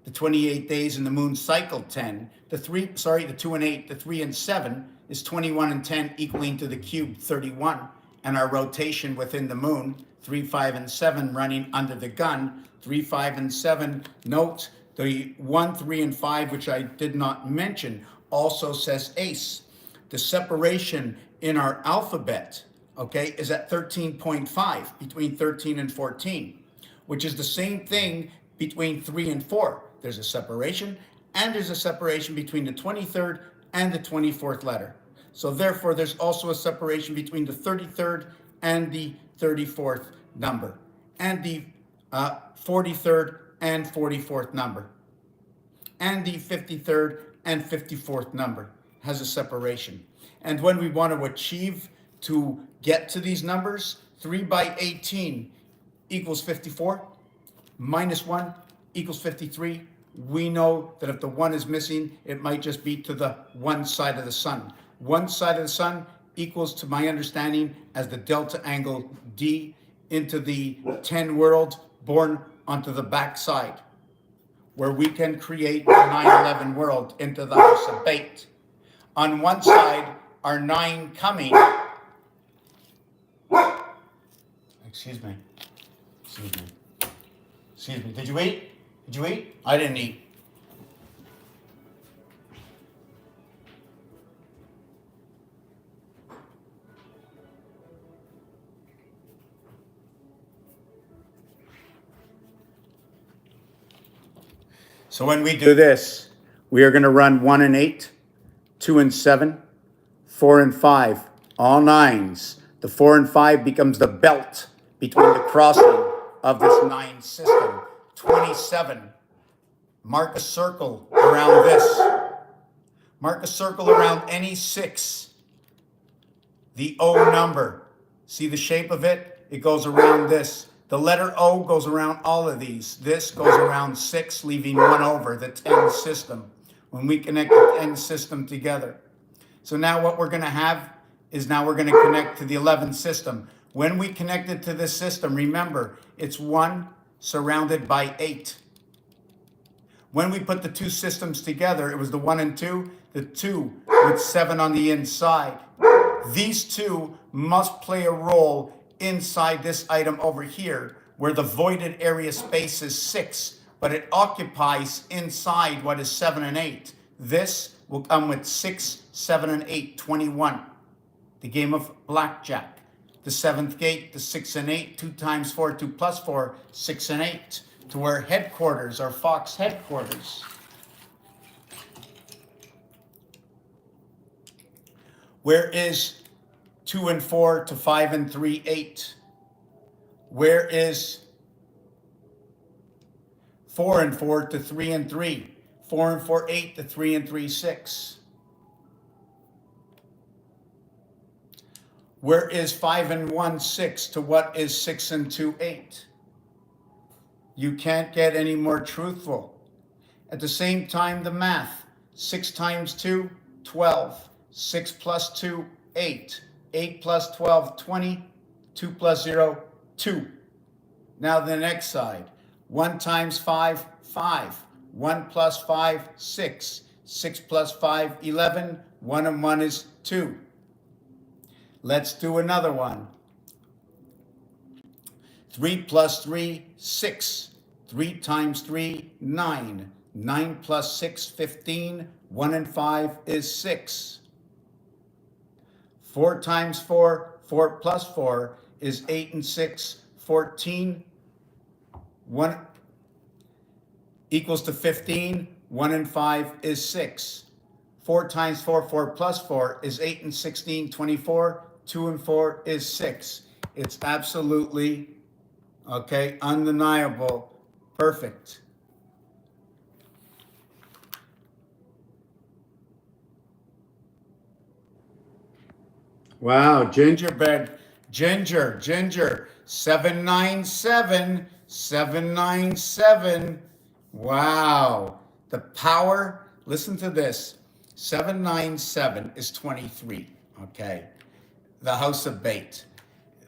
the 28 days in the moon cycle 10. The 2 and 8, the 3 and 7 is 21 and 10 equaling to the cube 31. And our rotation within the moon, 3, 5, and 7 running under the gun. 3, 5, and 7, note the 1, 3, and 5, which I did not mention, also says ACE. The separation in our alphabet, okay, is at 13.5, between 13 and 14, which is the same thing between 3 and 4. There's a separation, and there's a separation between the 23rd and the 24th letter. So therefore, there's also a separation between the 33rd and the 34th number, and the 43rd and 44th number, and the 53rd and 54th number has a separation. And when we want to achieve to get to these numbers, 3 by 18 equals 54, minus 1 equals 53. We know that if the 1 is missing, it might just be to the one side of the sun. One side of the sun equals, to my understanding, as the delta angle D into the 10 world born onto the back side, where we can create the 9/11 world into the house of bait. On one side are 9 coming. Excuse me. Did you eat? I didn't eat. So when we do this, we are going to run 1 and 8, 2 and 7, 4 and 5, all 9s. The 4 and 5 becomes the belt between the crossing of this 9 system. 27. Mark a circle around this. Mark a circle around any 6. The O number. See the shape of it? It goes around this. The letter O goes around all of these. This goes around 6, leaving 1 over, the 10 system. When we connect the 10 system together. So now what we're going to have is now we're going to connect to the 11 system. When we connect it to this system, remember, it's 1 surrounded by 8. When we put the 2 systems together, it was the 1 and 2, the 2 with 7 on the inside. These 2 must play a role inside this item over here, where the voided area space is 6, but it occupies inside what is 7 and 8. This will come with 6, 7, and 8, 21. The game of blackjack. The 7th gate, the 6 and 8, 2 times 4, 2 plus 4, 6 and 8. To where headquarters are Fox headquarters. Where is 2 and 4 to 5 and 3, 8? Where is 4 and 4 to 3 and 3? 4 and 4, 8 to 3 and 3, 6. Where is 5 and 1, 6 to what is 6 and 2, 8? You can't get any more truthful. At the same time, the math. 6 times 2, 12. 6 plus 2, 8. 8 plus 12, 20. 2 plus 0, 2. Now the next side. 1 times 5, 5. 1 plus 5, 6. 6 plus 5, 11. 1 and 1 is 2. Let's do another one. 3 plus 3, 6. 3 times 3, 9. 9 plus 6, 15. 1 and 5 is 6. 4 times 4, 4 plus 4 is 8 and 6, 14. 1 equals to 15. 1 and 5 is 6. 4 times 4, 4 plus 4 is 8 and 16, 24. 2 and 4 is 6. It's absolutely, okay, undeniable, perfect. Wow, gingerbread, ginger, 797, 797. Wow, the power, listen to this, 797 is 23, okay? The house of bait.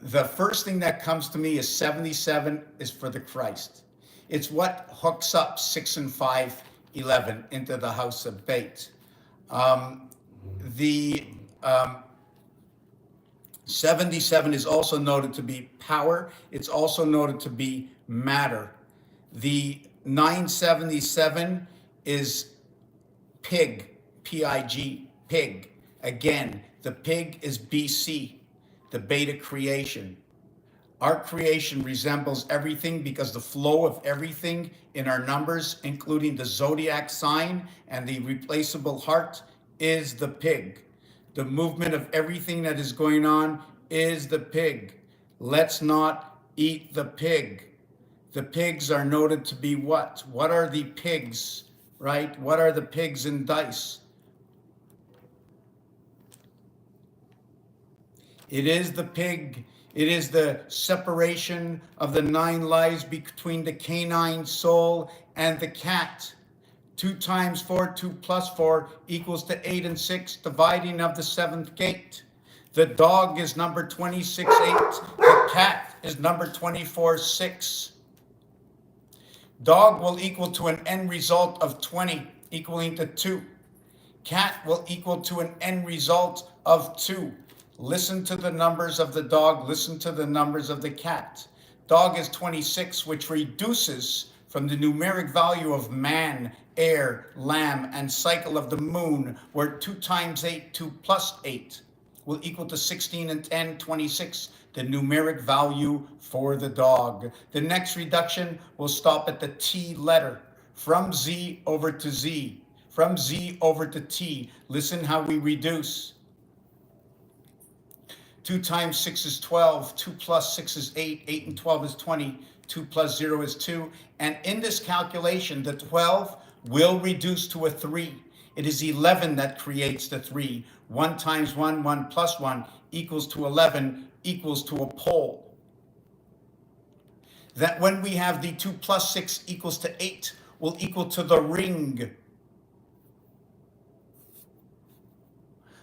The first thing that comes to me is 77 is for the Christ. It's what hooks up 6 and 5, 11 into the house of bait. The 77 is also noted to be power. It's also noted to be matter. The 977 is pig, P-I-G, pig. Again, the pig is BC, the beta creation. Our creation resembles everything because the flow of everything in our numbers, including the zodiac sign and the replaceable heart, is the pig. The movement of everything that is going on is the pig. Let's not eat the pig. The pigs are noted to be what? What are the pigs, right? What are the pigs in dice? It is the pig. It is the separation of the 9 lives between the canine soul and the cat. 2 times 4, 2 plus 4 equals to 8 and 6, dividing of the 7th gate. The dog is number 26, 8. The cat is number 24, 6. Dog will equal to an end result of 20, equaling to 2. Cat will equal to an end result of 2. Listen to the numbers of the dog, listen to the numbers of the cat. Dog is 26, which reduces from the numeric value of man, air, lamb, and cycle of the moon, where 2 times 8, 2 plus 8, will equal to 16 and 10, 26, the numeric value for the dog. The next reduction will stop at the T letter, from Z over to Z, from Z over to T. Listen how we reduce. 2 times 6 is 12, 2 plus 6 is 8, 8 and 12 is 20, 2 plus 0 is 2. And in this calculation, the 12 will reduce to a 3. It is 11 that creates the 3. 1 times 1, 1 plus 1 equals to 11, equals to a pole. That when we have the 2 plus 6 equals to 8, will equal to the ring.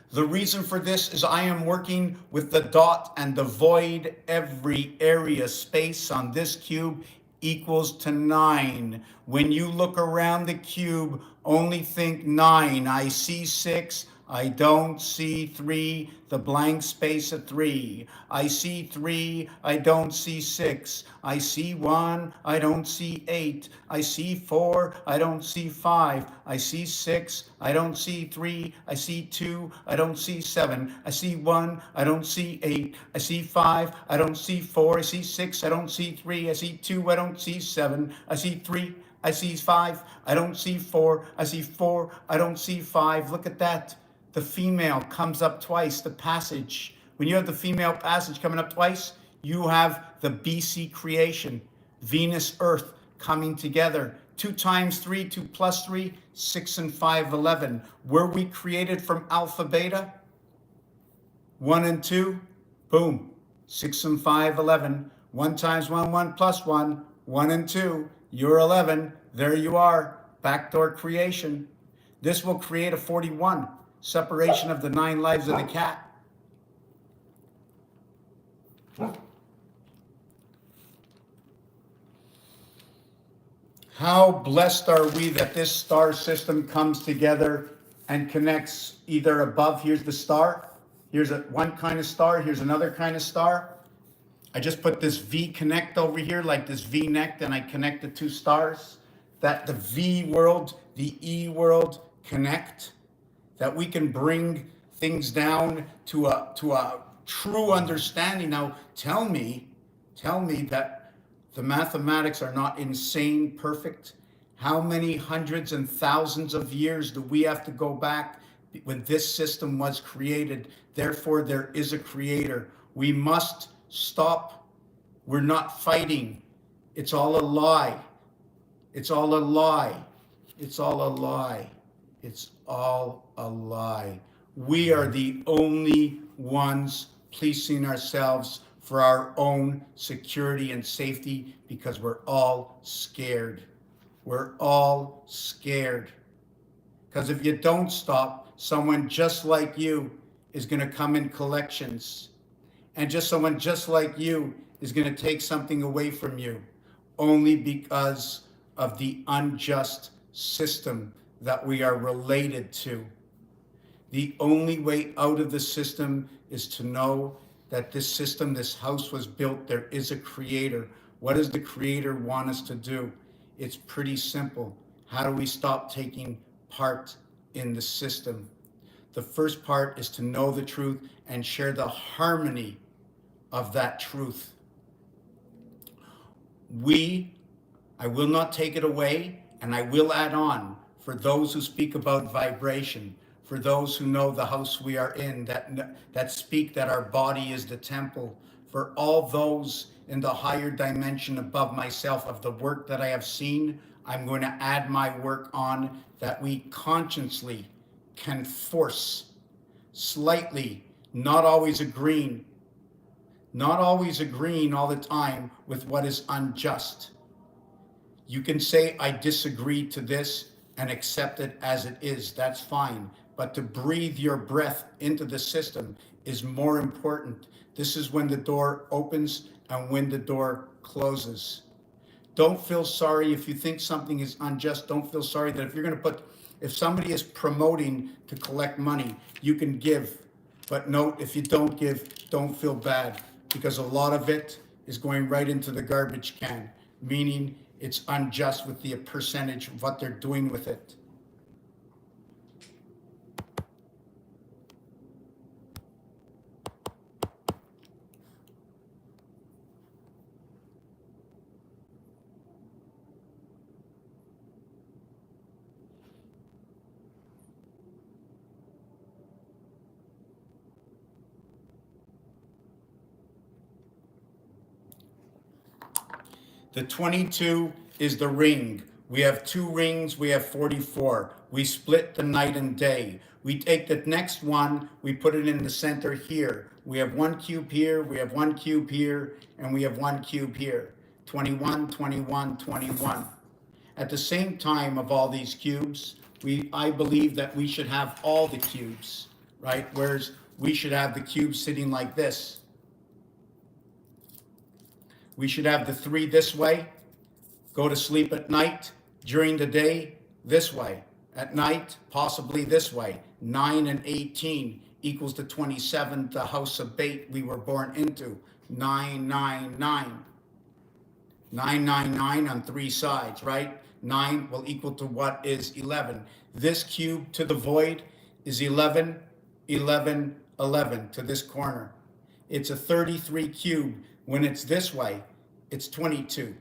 The reason for this is I am working with the dot and the void. Every area space on this cube equals to 9. When you look around the cube, only think 9. I see 6. I don't see 3, the blank space of 3. I see 3, I don't see 6. I see 1, I don't see 8. I see 4, I don't see 5. I see 6, I don't see 3. I see 2, I don't see 7. I see 1, I don't see 8. I see 5, I don't see 4. I see 6, I don't see 3. I see 2, I don't see 7. I see 3, I see 5. I don't see 4. I see 4, I don't see 5. Look at that. The female comes up twice, the passage. When you have the female passage coming up twice, you have the BC creation, Venus, Earth coming together. 2 times 3, 2 plus 3, 6 and 5, 11. Were we created from alpha, beta? 1 and 2, boom, 6 and 5, 11. 1 times 1, 1 plus 1, 1 and 2, you're 11. There you are, backdoor creation. This will create a 41. Separation of the 9 lives of the cat. How blessed are we that this star system comes together and connects either above. Here's the star. Here's one kind of star. Here's another kind of star. I just put this V connect over here, like this V neck, and I connect the 2 stars. That the V world, the E world connect. That we can bring things down to a true understanding. Now, tell me that the mathematics are not insane perfect. How many hundreds and thousands of years do we have to go back when this system was created? Therefore, there is a creator. We must stop. We're not fighting. It's all a lie. It's all a lie. It's all a lie. It's all a lie. We are the only ones policing ourselves for our own security and safety because we're all scared. We're all scared. Because if you don't stop, someone just like you is going to come in collections. And someone just like you is going to take something away from you. only because of the unjust system that we are related to. The only way out of the system is to know that this system, this house was built, there is a creator. What does the creator want us to do? It's pretty simple. How do we stop taking part in the system? The first part is to know the truth and share the harmony of that truth. I will not take it away, and I will add on for those who speak about vibration, for those who know the house we are in, that speak that our body is the temple, for all those in the higher dimension above myself of the work that I have seen, I'm going to add my work on that we consciously can force slightly, not always agreeing all the time with what is unjust. You can say, I disagree to this and accept it as it is. That's fine. But to breathe your breath into the system is more important. This is when the door opens and when the door closes. Don't feel sorry if you think something is unjust. Don't feel sorry that if somebody is promoting to collect money, you can give. But note, if you don't give, don't feel bad, because a lot of it is going right into the garbage can, meaning it's unjust with the percentage of what they're doing with it. The 22 is the ring. We have 2 rings, we have 44. We split the night and day. We take the next one, we put it in the center here. We have 1 cube here, we have 1 cube here, and we have 1 cube here. 21, 21, 21. At the same time of all these cubes, I believe that we should have all the cubes, right? Whereas we should have the cubes sitting like this. We should have the 3 this way, go to sleep at night, during the day, this way. At night, possibly this way. 9 and 18 equals the 27th, the house of bait we were born into. 999. 999 on 3 sides, right? 9 will equal to what is 11. This cube to the void is 11, 11, 11 to this corner. It's a 33 cube. When it's this way, it's 22.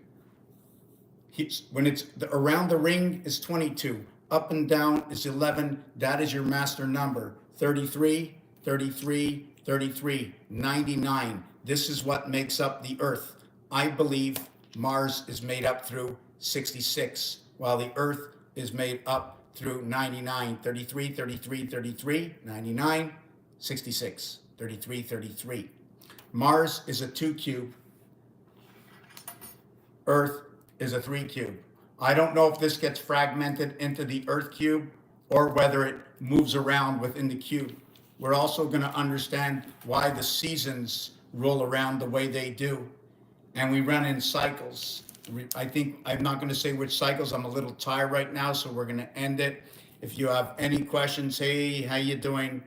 When it's around the ring is 22. Up and down is 11. That is your master number. 33, 33, 33, 99. This is what makes up the Earth. I believe Mars is made up through 66, while the Earth is made up through 99. 33, 33, 33, 99, 66, 33, 33. Mars is a 2 cube. Earth is a 3 cube. I don't know if this gets fragmented into the Earth cube or whether it moves around within the cube. We're also going to understand why the seasons roll around the way they do. And we run in cycles. I'm not going to say which cycles. I'm a little tired right now, so we're going to end it. If you have any questions, hey, how you doing?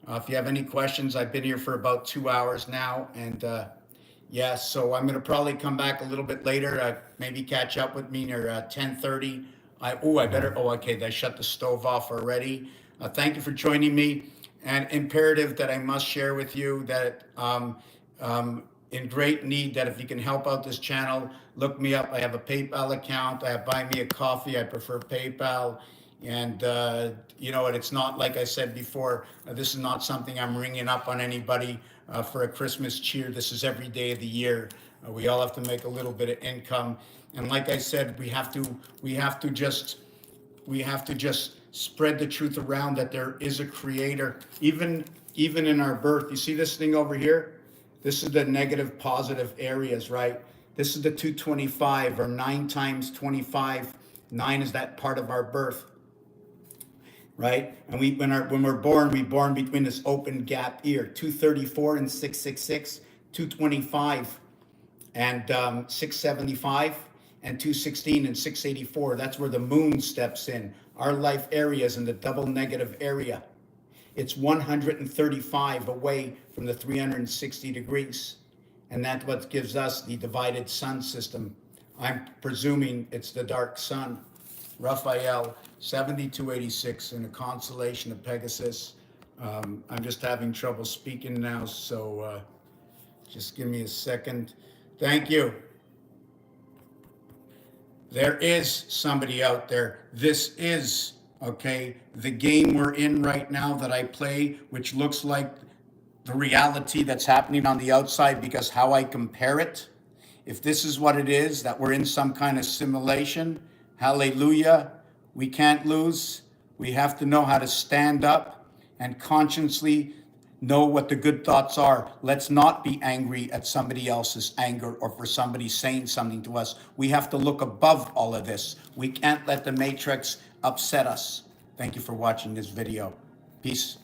If you have any questions, I've been here for about 2 hours now, and yeah, so I'm going to probably come back a little bit later, maybe catch up with me near 10:30. Okay, I shut the stove off already. Thank you for joining me. And imperative that I must share with you that in great need that if you can help out this channel, look me up. I have a PayPal account. I have Buy Me a Coffee. I prefer PayPal. And you know what, it's not, like I said before, this is not something I'm ringing up on anybody for a Christmas cheer. This is every day of the year. We all have to make a little bit of income. And like I said, we have to just spread the truth around that there is a creator, even in our birth. You see this thing over here? This is the negative positive areas, right? This is the 225, or 9 times 25. 9 is that part of our birth, right? And when we're born between this open gap here, 234 and 666, 225 and 675. and 216 and 684. That's where the moon steps in. Our life area is in the double negative area. It's 135 away from the 360 degrees. And that's what gives us the divided sun system. I'm presuming it's the dark sun. Raphael, 7286 in the constellation of Pegasus. I'm just having trouble speaking now, so just give me a second. Thank you. There is somebody out there. This is, okay, the game we're in right now that I play, which looks like the reality that's happening on the outside, because how I compare it, if this is what it is, that we're in some kind of simulation, hallelujah, we can't lose. We have to know how to stand up and consciously know what the good thoughts are. Let's not be angry at somebody else's anger or for somebody saying something to us. We have to look above all of this. We can't let the matrix upset us. Thank you for watching this video. Peace.